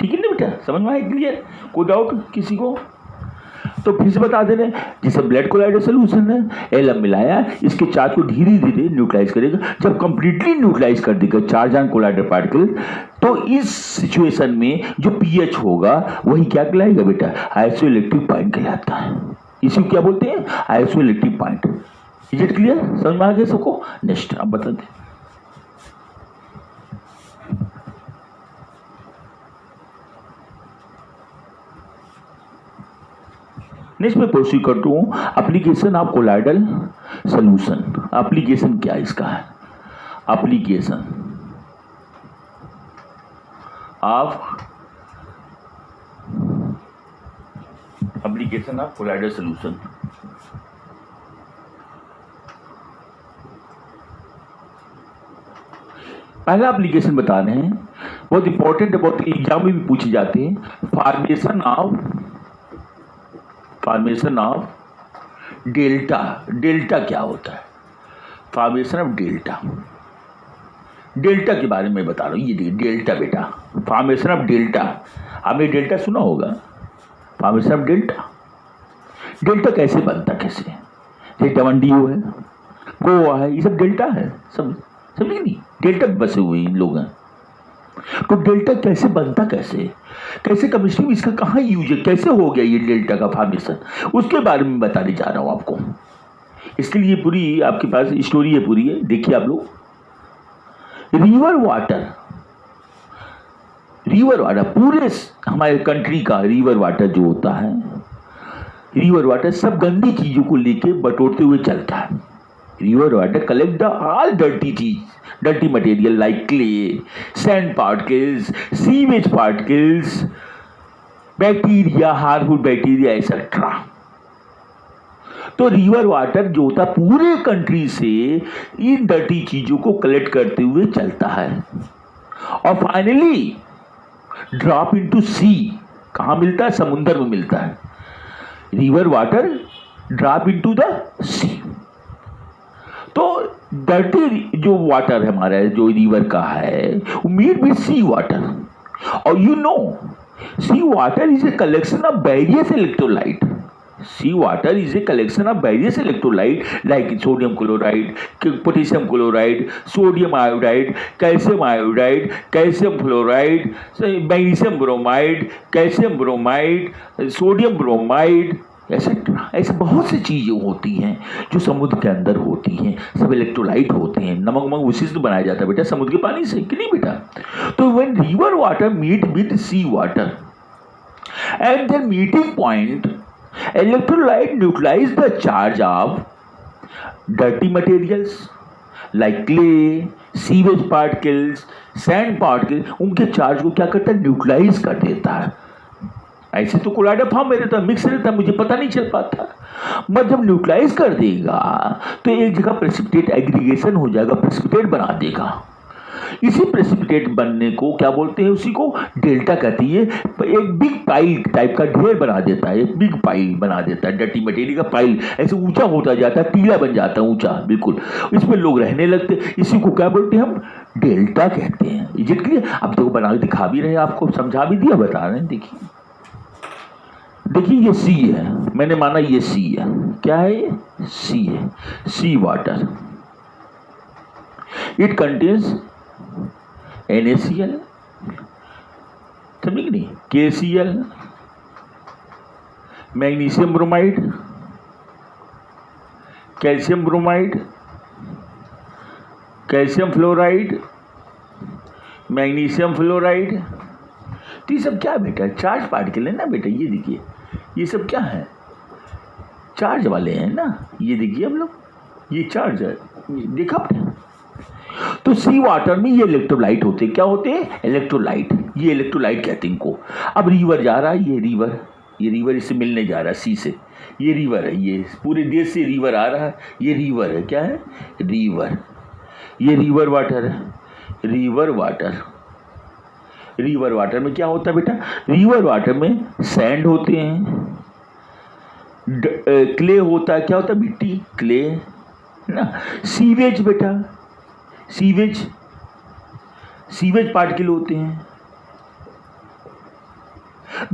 ठीक है ना बेटा, समझ में आया, क्लियर, कोई डाउट किसी को? तो फिर से बता दे रहे हैं, जैसे ब्लड कोलाइडल सॉल्यूशन है, एलम मिलाया, इसके चार्ज को धीरे धीरे न्यूट्रलाइज करेगा। जब कंप्लीटली न्यूट्रलाइज कर देगा चार्ज ऑन कोलाइडल पार्टिकल, तो इस सिचुएशन में जो पीएच होगा वही क्या कहलाएगा बेटा, आइसोइलेक्ट्रिक पॉइंट कहलाता है। इसी को क्या बोलते हैं, isoelectric point. Is it clear, समझ में आ गया सबको? नेक्स्ट अब बता दें, नेक्स्ट मैं प्रोसीड करता हूँ application of colloidal solution. Application क्या इसका है, एप्लीकेशन ऑफ कोलाइडल सॉल्यूशन। पहला एप्लीकेशन बता रहे हैं, बहुत इंपॉर्टेंट है, बहुत एग्जाम में भी पूछे जाते हैं। Formation of delta. डेल्टा क्या होता है, फॉर्मेशन ऑफ डेल्टा। डेल्टा के बारे में बता रहा हूँ, ये देखिए डेल्टा बेटा, फॉर्मेशन ऑफ डेल्टा। आपने डेल्टा सुना होगा, फॉर्मेशन ऑफ डेल्टा। डेल्टा कैसे बनता, कैसे, जैसे डमंडियो है, गोवा है, ये सब डेल्टा है, सब समझे नहीं, डेल्टा बसे हुए इन लोग हैं। तो डेल्टा कैसे बनता, कैसे केमिस्ट्री में इसका कहाँ यूज है, कैसे हो गया ये डेल्टा का फॉर्मेशन, उसके बारे में बताने जा रहा हूँ आपको। इसके लिए पूरी आपके पास स्टोरी है, पूरी है, देखिए आप लोग। रिवर वाटर पूरे हमारे कंट्री का रिवर वाटर जो होता है, रिवर वाटर सब गंदी चीजों को लेके बटोरते हुए चलता है। River water collect the all dirty material like clay, sand particles, sewage particles, bacteria, harmful bacteria, etc. तो रिवर वाटर जो होता है पूरे कंट्री से इन डर्टी चीजों को कलेक्ट करते हुए चलता है और फाइनली ड्रॉप इनटू सी। कहाँ मिलता है, समुद्र में मिलता है। River water drop into the sea. तो डर्टी जो वाटर है हमारा, जो रिवर का है, वो मीट विद सी वाटर। और you know sea water is a collection of various electrolyte. Sea water is a collection of various electrolyte like sodium chloride, potassium chloride, sodium iodide, calcium fluoride, magnesium bromide, calcium bromide, sodium bromide, etcetera. ऐसे बहुत सी चीज़ें होती हैं जो समुद्र के अंदर होती हैं, सब इलेक्ट्रोलाइट होते हैं। नमक विशिष्ट बनाया जाता है बेटा समुद्र के पानी से, कि नहीं बेटा? तो when river water meet with sea water at the meeting point, electrolyte neutralize the charge of dirty materials like clay, sewage particles, sand particle, उनके चार्ज को क्या करता है, न्यूट्रलाइज कर देता है। ऐसे तो कोलाइडर फॉर्म में रहता, मिक्स रहता, मुझे पता नहीं चल पाता। मगर जब न्यूट्रलाइज कर देगा तो एक जगह प्रेसिपिटेट एग्रीगेशन हो जाएगा, प्रेसिपिटेट बना देगा। इसी प्रेसिपिटेट बनने को क्या बोलते हैं, उसी को डेल्टा कहती है। एक बिग पाइल टाइप का ढेर बना देता है, एक बिग पाइल बना देता है, डर्टी मटेरियल का पाइल ऐसे ऊंचा होता जाता है, टीला बन जाता है ऊंचा बिल्कुल, इसमें लोग रहने लगते। इसी को क्या बोलते हैं हम, डेल्टा कहते हैं। Is it clear? अब देखो बना के दिखा भी रहे, आपको समझा भी दिया, बता रहे हैं। देखिए देखिए ये सी है, मैंने माना ये सी है। क्या है ये? सी है, सी वाटर। इट कंटेन्स NaCl, समझे कि नहीं, KCl, magnesium bromide, calcium bromide, calcium fluoride, magnesium fluoride. तो ये सब क्या बेटा, चार्ज पार्टिकल है ना बेटा। ये देखिए ये सब क्या है, चार्ज वाले हैं ना। ये देखिए हम लोग, ये चार्ज है, देखा आपने। तो सी वाटर में ये इलेक्ट्रोलाइट होते हैं। क्या होते हैं? इलेक्ट्रोलाइट। ये इलेक्ट्रोलाइट कहते हैं इनको। अब रिवर जा रहा है, ये रिवर इससे मिलने जा रहा है सी से। ये रिवर है, ये पूरे देश से रिवर आ रहा है, ये रिवर है। क्या है? रिवर। ये रिवर वाटर है, रिवर वाटर। रिवर वाटर में क्या होता है बेटा, रिवर वाटर में सैंड होते हैं, क्ले होता है। क्या होता है? मिट्टी, क्ले ना। सीवेज बेटा, सीवेज पार्टिकल होते हैं।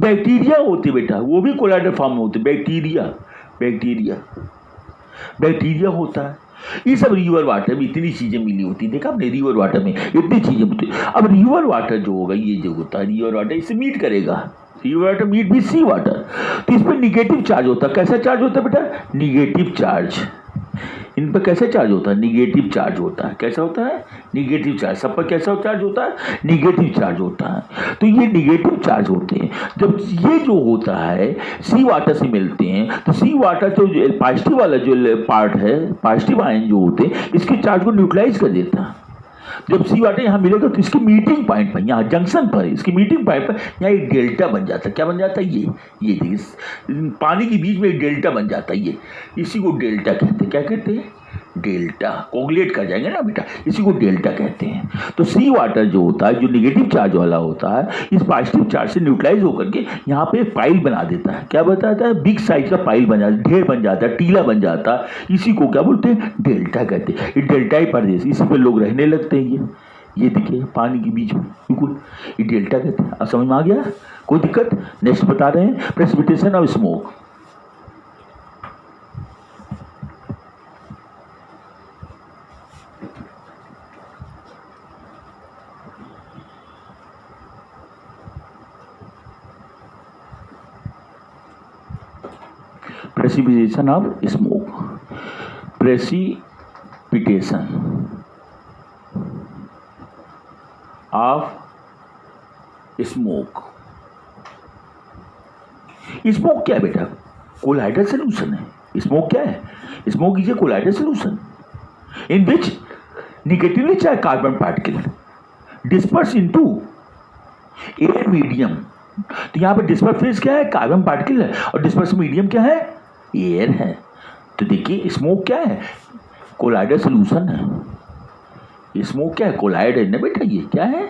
बैक्टीरिया होते बेटा, वो भी कोलाइडल फॉर्म में होते। बैक्टीरिया होता है। ये सब रिवर वाटर में इतनी चीजें मिली होती है। देखा आपने, रिवर वाटर में इतनी चीजें होती है। अब रिवर वाटर जो होगा, ये जो होता है रिवर वाटर, इससे मीट करेगा। रिवर वाटर मीट भी सी वाटर। तो इस पर निगेटिव चार्ज होता है। कैसा चार्ज होता है बेटा? Negative charge. इन पर कैसे चार्ज होता है? निगेटिव चार्ज होता है। कैसा होता है? Negative charge. सब पर कैसा चार्ज होता है? निगेटिव चार्ज होता है। तो ये निगेटिव चार्ज होते हैं। जब ये जो होता है सी वाटर से मिलते हैं, तो सी वाटर जो पॉजिटिव वाला जो पार्ट है, पॉजिटिव आयन जो होते हैं, इसके चार्ज को न्यूट्रलाइज कर देता है। जब सी वाटर यहाँ मिलेगा तो इसके मीटिंग पॉइंट पर, यहाँ जंक्शन पर, इसके मीटिंग पॉइंट पर यहाँ एक डेल्टा बन जाता है। क्या बन जाता है? ये देखिए पानी के बीच में एक डेल्टा बन जाता है। ये इसी को डेल्टा कहते हैं। क्या कहते हैं? डेल्टा। कोगुलेट कर जाएंगे ना बेटा, इसी को डेल्टा कहते हैं। तो सी वाटर जो होता है, जो निगेटिव चार्ज वाला होता है, इस पॉजिटिव चार्ज से न्यूट्रलाइज होकर के यहाँ पे पाइल बना देता है। क्या बताता है? बिग साइज का पाइल बन जाता है, ढेर बन जाता है, टीला बन जाता है। इसी को क्या बोलते हैं? डेल्टा कहते हैं। ये डेल्टा ही प्रदेश, इसी पे लोग रहने लगते हैं। ये देखिए पानी के बीच में बिल्कुल, ये डेल्टा कहते हैं। अब समझ में आ गया? कोई दिक्कत? नेक्स्ट बता रहे हैं, precipitation of smoke. Precipitation of smoke. Precipitation of smoke. Smoke क्या है बेटा? कोलाइडल सोल्यूशन है। स्मोक क्या है? Smoke is a colloidal solution in which negatively charge carbon particle disperse into air medium. तो यहाँ पर डिस्पर्स फेज क्या है? कार्बन पार्टिकल है, और डिस्पर्स मीडियम क्या है? एयर है। तो देखिए स्मोक क्या है? कोलाइडल सोल्यूशन है। स्मोक क्या है? कोलाइड है ना बेटा। ये क्या है?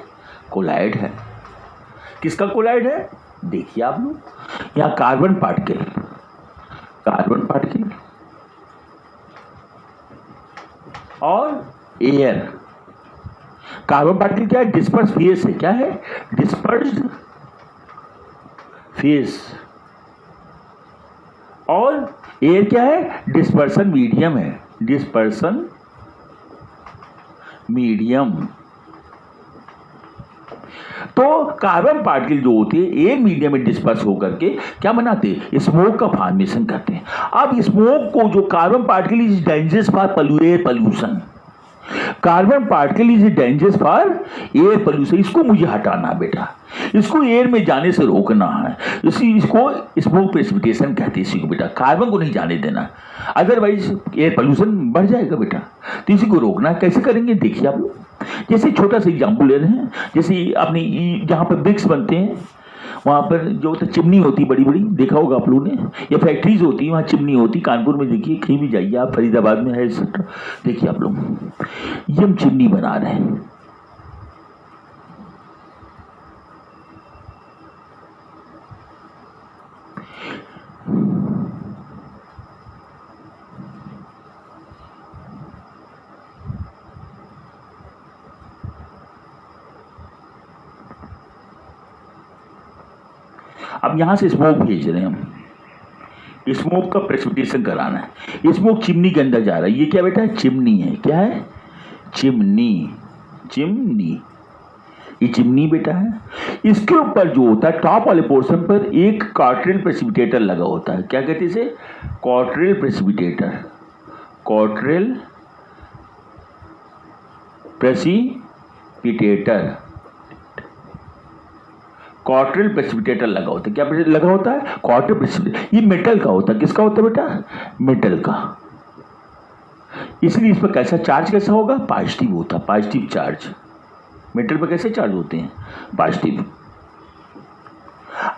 कोलाइड है। किसका कोलाइड है? देखिए आप लोग, यहाँ कार्बन पार्टिकल और एयर। कार्बन पार्टिकल क्या है? डिस्पर्स फेज है। क्या है? Dispersed phase. और एयर क्या है? डिस्पर्सन मीडियम है। Dispersion medium. तो कार्बन पार्टिकल जो होते हैं एयर मीडियम में डिस्पर्स होकर के क्या बनाते हैं? स्मोक का फॉर्मेशन करते हैं। अब स्मोक को जो carbon particle is dangerous for air pollution, carbon particle is dangerous for air pollution, इसको मुझे हटाना है बेटा, इसको एयर में जाने से रोकना है, इसको स्मोक प्रेसिपिटेशन कहते हैं इसी को बेटा, कार्बन को नहीं जाने देना, अदरवाइज एयर पोल्यूशन बढ़ जाएगा बेटा। तो इसी को रोकना है, कैसे करेंगे देखिए आप लोग। जैसे छोटा सा एग्जाम्पल ले रहे हैं, जैसे आपने जहाँ पर ब्रिक्स बनते हैं वहाँ पर जो होता है चिमनी होती है बड़ी बड़ी, देखा होगा आप लोगों ने, या फैक्ट्रीज होती है वहाँ चिमनी होती, कानपुर में देखिए, कहीं भी जाइए आप, फरीदाबाद में है, देखिए आप लोग, ये हम चिमनी बना रहे हैं। अब यहां से स्मोक भेज रहे हैं हम, स्मोक का प्रेसिपिटेशन कराना है, स्मोक चिमनी के अंदर जा रहा है। ये क्या बेटा है? चिमनी है। क्या है? चिमनी। चिमनी, ये चिमनी बेटा है। इसके ऊपर जो होता है टॉप वाले पोर्शन पर एक क्वार्टरल प्रेसिपिटेटर लगा होता है। क्या कहते हैं इसे? क्वार्टरल प्रेसिपिटेटर। क्वार्टरल प्रेसिपिटेटर, क्वार्टरल प्रेसिपिटेटर लगा होता है। क्या लगा होता है? क्वार्टरल प्रेसिपिटेटर। ये मेटल का होता है। किसका होता है बेटा? मेटल का। इसलिए इस पर कैसा चार्ज कैसा होगा? पॉजिटिव होता है, पॉजिटिव चार्ज। मेटल पर कैसे चार्ज होते हैं? पॉजिटिव।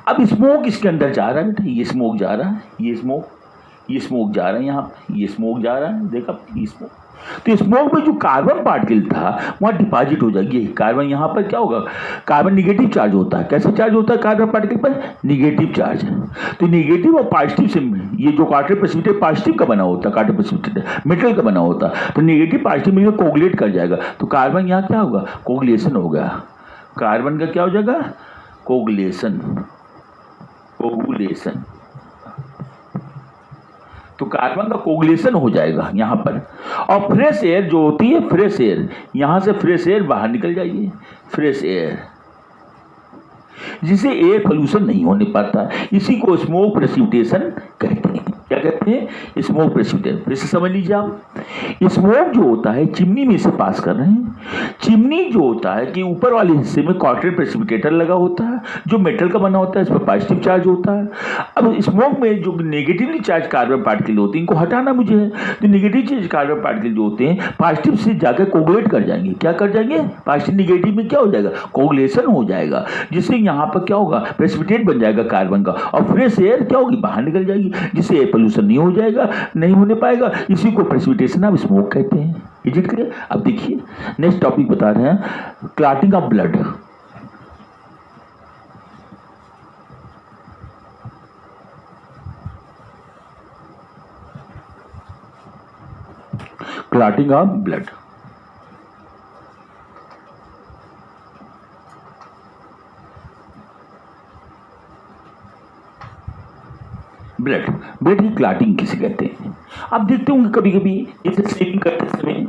अब स्मोक इसके अंदर जा रहा है बेटा, ये स्मोक जा रहा है, ये स्मोक जा रहा है, यहाँ ये स्मोक जा रहा है, देखा ये स्मोक। तो स्मोक में जो कार्बन पार्टिकल था वहाँ डिपॉजिट हो जाएगी। कार्बन यहाँ पर क्या होगा? कार्बन निगेटिव चार्ज होता है। कैसे चार्ज होता है कार्बन पार्टिकल पर? Negative charge. तो निगेटिव और पॉजिटिव से ये जो क्वार्टरल प्रेसिपिटेटर पॉजिटिव का बना होता है, क्वार्टरल प्रेसिपिटेटर मेटल का बना होता है, तो निगेटिव पॉजिटिव मिलकर कोगुलेट कर जाएगा। तो कार्बन यहाँ क्या होगा? कोगुलेशन होगा। कार्बन का क्या हो जाएगा? कोगुलेशन। कोगुलेशन। तो कार्बन का कोगुलेशन हो जाएगा यहाँ पर। और फ्रेश एयर जो होती है, फ्रेश एयर, यहाँ से फ्रेश एयर बाहर निकल जाएगी, फ्रेश एयर, जिसे एयर पोल्यूशन नहीं होने पाता। इसी को स्मोक प्रेसिपिटेशन कहते हैं। क्या कहते हैं? Smoke precipitation. फिर से समझ लीजिए आप, स्मोक जो होता है चिमनी में से पास कर रहे हैं। चिमनी जो होता है कि ऊपर वाले हिस्से में क्वार्टरल प्रेसिपिटेटर लगा होता है जो मेटल का बना होता है, इस पर पॉजिटिव चार्ज होता है। अब स्मोक में जो नेगेटिवली चार्ज कार्बन पार्टिकल होते हैं इनको हटाना मुझे है, तो नेगेटिव चार्ज कार्बन पार्टिकल जो होते हैं पॉजिटिव से जाकर कोगुलेट कर जाएंगे। क्या कर जाएंगे? पॉजिटिव निगेटिव में क्या हो जाएगा? कोगुलेशन हो जाएगा, जिससे यहाँ पर क्या होगा? प्रेसिपिटेट बन जाएगा कार्बन का, और फ्रेश एयर क्या होगी? बाहर निकल जाएगी, जिससे एयर पोल्यूशन नहीं हो जाएगा, नहीं होने पाएगा। इसी को प्रेसिपिटेशन ऑफ स्मोक कहते हैं। Is it clear? अब देखिए नेक्स्ट टॉपिक बता रहे हैं, clotting of blood. Clotting of blood. Blood की क्लॉटिंग किसे कहते हैं? आप देखते होंगे कभी कभी इसे शेविंग करते समय,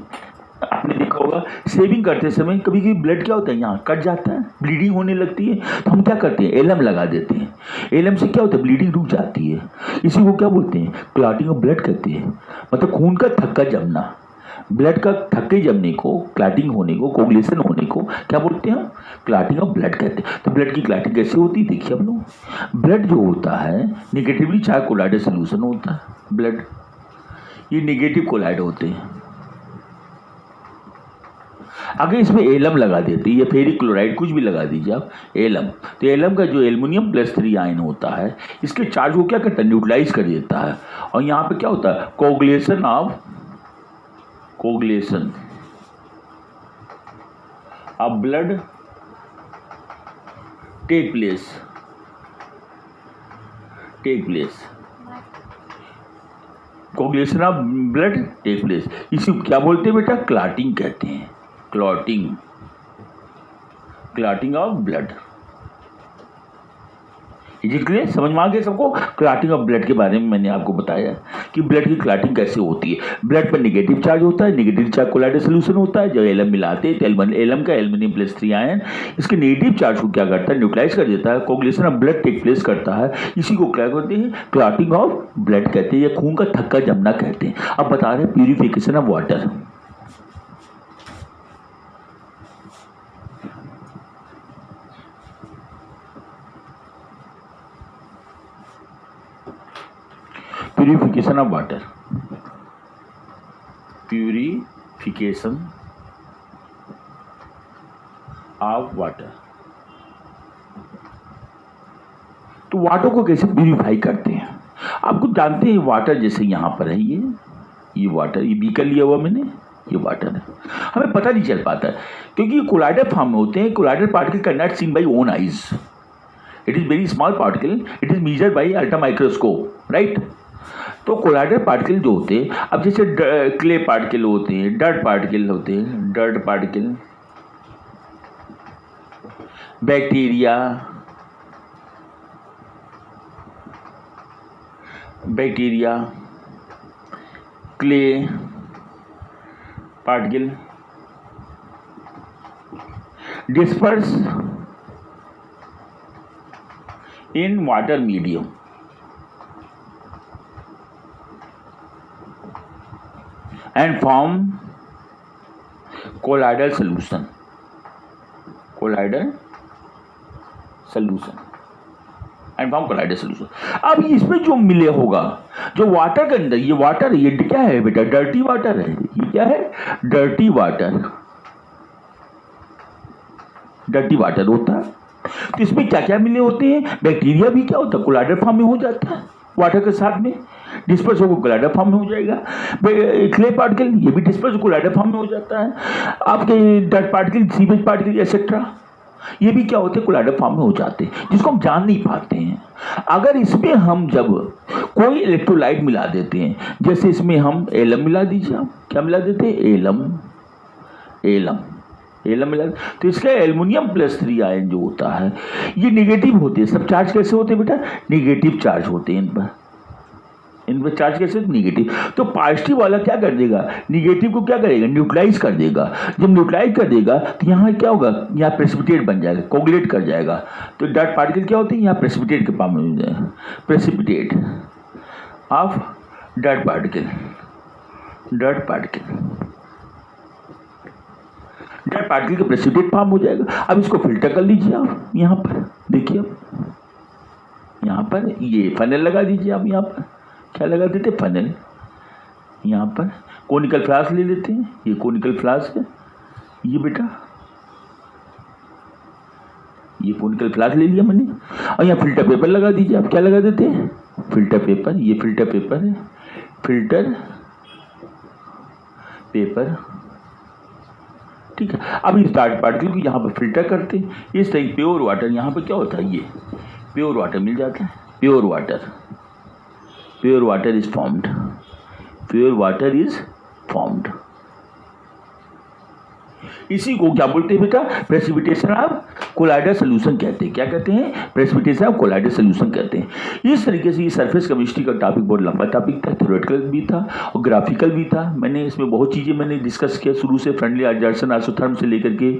आपने देखा होगा शेविंग करते समय कभी कभी ब्लड क्या होता है, यहाँ कट जाता है, ब्लीडिंग होने लगती है, तो हम क्या करते हैं? एलम लगा देते हैं। एलम से क्या होता है? ब्लीडिंग रुक जाती है। इसी को क्या बोलते हैं? क्लॉटिंग ऑफ ब्लड कहते हैं। मतलब खून का थक्का जमना, ब्लड का थक्के जमने को, क्लॉटिंग होने को, कोगुलेशन होने को क्या बोलते हैं? क्लॉटिंग ऑफ ब्लड कहते हैं। तो ब्लड की क्लॉटिंग कैसे होती है देखिए आप लोग। ब्लड जो होता है निगेटिवली चार्ज कोलाइडल सोल्यूशन होता है। ब्लड ये निगेटिव कोलाइड होते हैं। अगर इसमें एलम लगा देते या फेरिक क्लोराइड कुछ भी लगा दीजिए आप, एलम, तो एलम का जो एल्युमिनियम +3 आयन होता है इसके चार्ज को क्या करता है? न्यूट्रलाइज कर देता है। और यहाँ पे क्या होता है? Coagulation of blood take place. Coagulation of blood take place. इसी को क्या बोलते हैं बेटा? क्लॉटिंग कहते हैं। Clotting of blood. क्लियर? समझ में आ गया सबको? क्लॉटिंग ऑफ ब्लड के बारे में मैंने आपको बताया कि ब्लड की क्लॉटिंग कैसे होती है। ब्लड पर नेगेटिव चार्ज होता है, नेगेटिव चार्ज कोलाइडल सोल्यूशन होता है। जब एलम मिलाते हैं तो एलम का एल्युमिनियम +3 आयन इसके नेगेटिव चार्ज को क्या करता है? न्यूट्रलाइज कर देता है। Coagulation of blood take place करता है। इसी को क्या कहते हैं? क्लॉटिंग ऑफ ब्लड कहते हैं, या खून का थक्का जमना कहते हैं। अब बता रहे हैं purification of water. Purification of water, purification of water. तो वाटर को कैसे प्यूरिफाई करते हैं? आपको जानते हैं वाटर जैसे यहाँ पर है, ये वाटर, ये बीकर लिया हुआ मैंने, ये वाटर है। हमें पता नहीं चल पाता है क्योंकि ये कोलाइडल फॉर्म में होते हैं। Colloidal particle can not seen by own eyes, it is very small particle, it is measured by ultra microscope, right. तो कोलाइडल पार्टिकल जो होते हैं, अब जैसे क्ले पार्टिकल होते हैं, डर्ट पार्टिकल होते हैं, dirt particle, bacteria, clay particle disperse in water medium and form colloidal solution and form colloidal solution। अब इसमें जो मिले होगा, जो वाटर के अंदर, ये वाटर, ये क्या है बेटा? डर्टी वाटर है। ये क्या है? डर्टी वाटर, डर्टी वाटर होता है। तो इसमें क्या क्या मिले होते हैं? बैक्टीरिया भी क्या होता है? कोलाइडल फॉर्म में हो जाता है वाटर के साथ में, डिस्पर्स होकर कोलाइडल फॉर्म में हो जाएगा। क्ले पार्टिकल, ये भी डिस्पर्स कोलाइडल फॉर्म में हो जाता है। आपके dirt particle, sewage particle etcetera, ये भी क्या होते हैं? कोलाइडल फॉर्म में हो जाते हैं, जिसको हम जान नहीं पाते हैं। अगर इसमें हम जब कोई इलेक्ट्रोलाइट मिला देते हैं, जैसे इसमें हम एलम मिला दीजिए, आप क्या मिला देते हैं? एलम मिला, तो इसका एल्युमिनियम +3 आयन जो होता है, ये निगेटिव होते हैं। सब चार्ज कैसे होते हैं बेटा? निगेटिव चार्ज होते हैं इन पर चार्ज कैसे? निगेटिव। तो पॉजिटिव वाला क्या कर देगा? निगेटिव को क्या करेगा? न्यूट्रलाइज कर देगा। जब न्यूट्रलाइज कर देगा तो यहाँ क्या होगा? यहाँ प्रेसिपिटेट बन जाएगा, कोगुलेट कर जाएगा। तो डर्ट पार्टिकल क्या होते हैं? यहाँ प्रेसिपिटेट के फॉर्म में हो जाएगा, precipitate of dirt particle. Dirt particle के प्रेसिपिटेट फॉर्म हो जाएगा। अब इसको फिल्टर कर लीजिए आप, यहाँ पर देखिए, आप यहाँ पर ये फनेल लगा दीजिए। आप यहाँ पर क्या लगा देते? फनेल। यहाँ पर कोनिकल फ्लास्क ले लेते हैं, ये कोनिकल फ्लास्क है, ये बेटा, ये कोनिकल फ्लास्क ले लिया मैंने। और यहाँ फिल्टर पेपर लगा दीजिए। आप क्या लगा देते हैं? Filter paper. ये फिल्टर पेपर है, फिल्टर पेपर, ठीक है। अब इस डार्ट पार्टिकल को यहाँ पर फिल्टर करते हैं। इस तरह प्योर वाटर, यहाँ पर क्या होता है? ये प्योर वाटर मिल जाता है। प्योर वाटर इज फॉर्म्ड, इसी को क्या बोलते हैं बेटा? प्रेसिपिटेशन ऑफ कोलाइडल सॉल्यूशन कहते हैं। क्या कहते हैं? प्रेसिपिटेशन ऑफ कोलाइडल सॉल्यूशन कहते हैं। इस तरीके से ये सरफेस केमिस्ट्री का टॉपिक बहुत लंबा टॉपिक था, थ्योरेटिकल भी था और ग्राफिकल भी था। मैंने इसमें बहुत चीज़ें मैंने डिस्कस किया, शुरू से फ्रेंडली एडजर्सन आइसोथर्म से लेकर के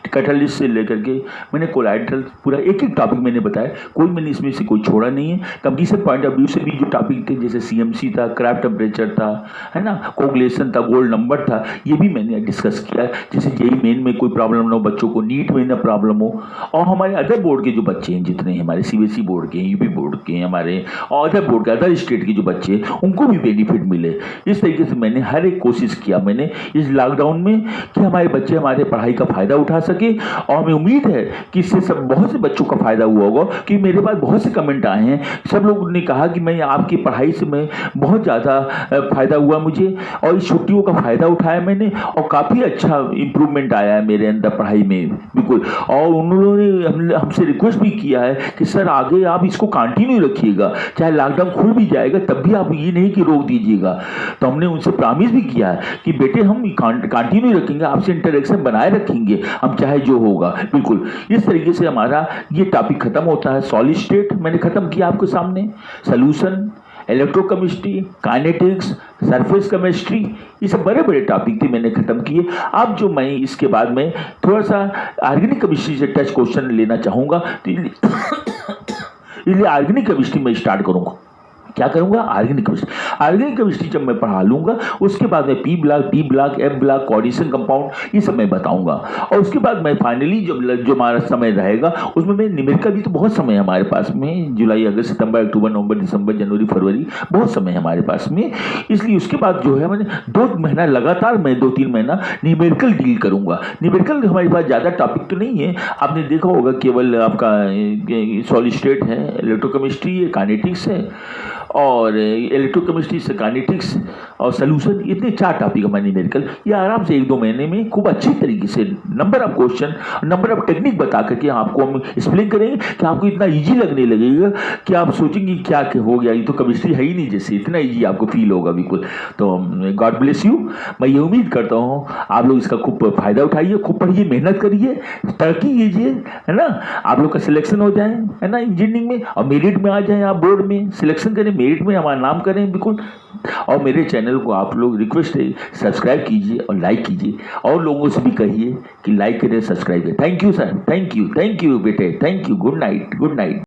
कैटालिस्ट से लेकर के मैंने कोलाइडल पूरा एक एक टॉपिक मैंने बताया, कोई मैंने इसमें से कोई छोड़ा नहीं है। कंपटीशन पॉइंट ऑफ व्यू से भी जो टॉपिक थे, जैसे CMC था, क्रैफ्ट टेम्परेचर था, है ना, कोगुलेशन था, गोल्ड नंबर था, ये भी मैंने डिस्कस किया। जैसे जेई मेन में कोई प्रॉब्लम ना हो बच्चों को, नीट में ना प्रॉब्लम हो, और हमारे अदर बोर्ड के जो बच्चे हैं, जितने हमारे CBSE बोर्ड के, UP बोर्ड के, हमारे और अदर बोर्ड के, अदर स्टेट के जो बच्चे हैं, उनको भी बेनिफिट मिले। इस तरीके से मैंने हर एक कोशिश किया मैंने इस लॉकडाउन में कि हमारे बच्चे हमारे पढ़ाई का फ़ायदा उठा सके। और हमें उम्मीद है कि इससे सब बहुत से बच्चों का फ़ायदा हुआ होगा, कि मेरे पास बहुत से कमेंट आए हैं। सब लोगों ने कहा कि मैं आपकी पढ़ाई से मैं बहुत ज़्यादा फ़ायदा हुआ मुझे, और इस छुट्टियों का फ़ायदा उठाया मैंने, और काफ़ी अच्छा इम्प्रूवमेंट आया है मेरे अंदर पढ़ाई में, बिल्कुल। और उन्होंने हमसे रिक्वेस्ट भी किया है कि सर आगे आप इसको कंटिन्यू रखिएगा, चाहे लॉकडाउन खुल भी जाएगा तब भी आप ये नहीं कि रोक दीजिएगा। तो हमने उनसे प्रॉमिस भी किया है कि बेटे हम कंटिन्यू रखेंगे, आपसे इंटरेक्शन बनाए रखेंगे, हम चाहे जो होगा, बिल्कुल। इस तरीके से हमारा ये टॉपिक खत्म होता है। सॉलिड स्टेट मैंने खत्म किया आपके सामने, solution, electrochemistry, kinetics, surface chemistry, ये सब बड़े बड़े टॉपिक थे मैंने खत्म किए। अब जो मैं इसके बाद में थोड़ा सा ऑर्गेनिक केमिस्ट्री से टच क्वेश्चन लेना चाहूँगा, तो इसलिए ऑर्गेनिक केमिस्ट्री में स्टार्ट करूँगा। क्या करूँगा? Organic chemistry. ऑर्गेनिक केमिस्ट्री जब मैं पढ़ा लूंगा उसके बाद मैं P block, D block, F block, coordination compound ये सब मैं बताऊंगा। और उसके बाद मैं फाइनली जो हमारा समय रहेगा उसमें मैं न्यूमेरिकल भी तो बहुत समय है हमारे पास में, जुलाई, अगस्त, सितंबर, अक्टूबर, नवंबर, दिसंबर, जनवरी, फरवरी, बहुत समय है हमारे पास में। इसलिए उसके बाद जो है मैंने 2 महीना लगातार मैं 2-3 महीना न्यूमेरिकल डील करूंगा। न्यूमेरिकल हमारे पास ज़्यादा टॉपिक तो नहीं है, आपने देखा होगा केवल आपका सॉलिड स्टेट है, इलेक्ट्रोकेमिस्ट्री है, काइनेटिक्स है और इलेक्ट्रोकेमिस्ट्री से काइनेटिक्स और सॉल्यूशन, इतने 4 टॉपिक हमारे न्यूमेरिकल। ये आराम से 1-2 महीने में खूब अच्छी तरीके से number of question, number of technique बता करके आपको हम एक्सप्लेन करेंगे कि आपको इतना इजी लगने लगेगा कि आप सोचेंगे क्या हो गया, ये तो केमिस्ट्री है ही नहीं, जैसे इतना इजी आपको फील होगा बिल्कुल। तो गॉड ब्लेस यू। मैं ये उम्मीद करता हूँ आप लोग इसका खूब फायदा उठाइए, खूब पढ़िए, मेहनत करिए, तरक्की कीजिए, है ना। आप लोग का सिलेक्शन हो जाए, है ना, इंजीनियरिंग में, और मेरिट में आ जाए, आप बोर्ड में सिलेक्शन करें, मेरिट में हमारा नाम करें बिल्कुल। और मेरे चैनल को आप लोग रिक्वेस्ट है सब्सक्राइब कीजिए और लाइक कीजिए, और लोगों से भी कहिए कि लाइक करें, सब्सक्राइब करें। Thank you sir, thank you बेटे, thank you. Good night, good night.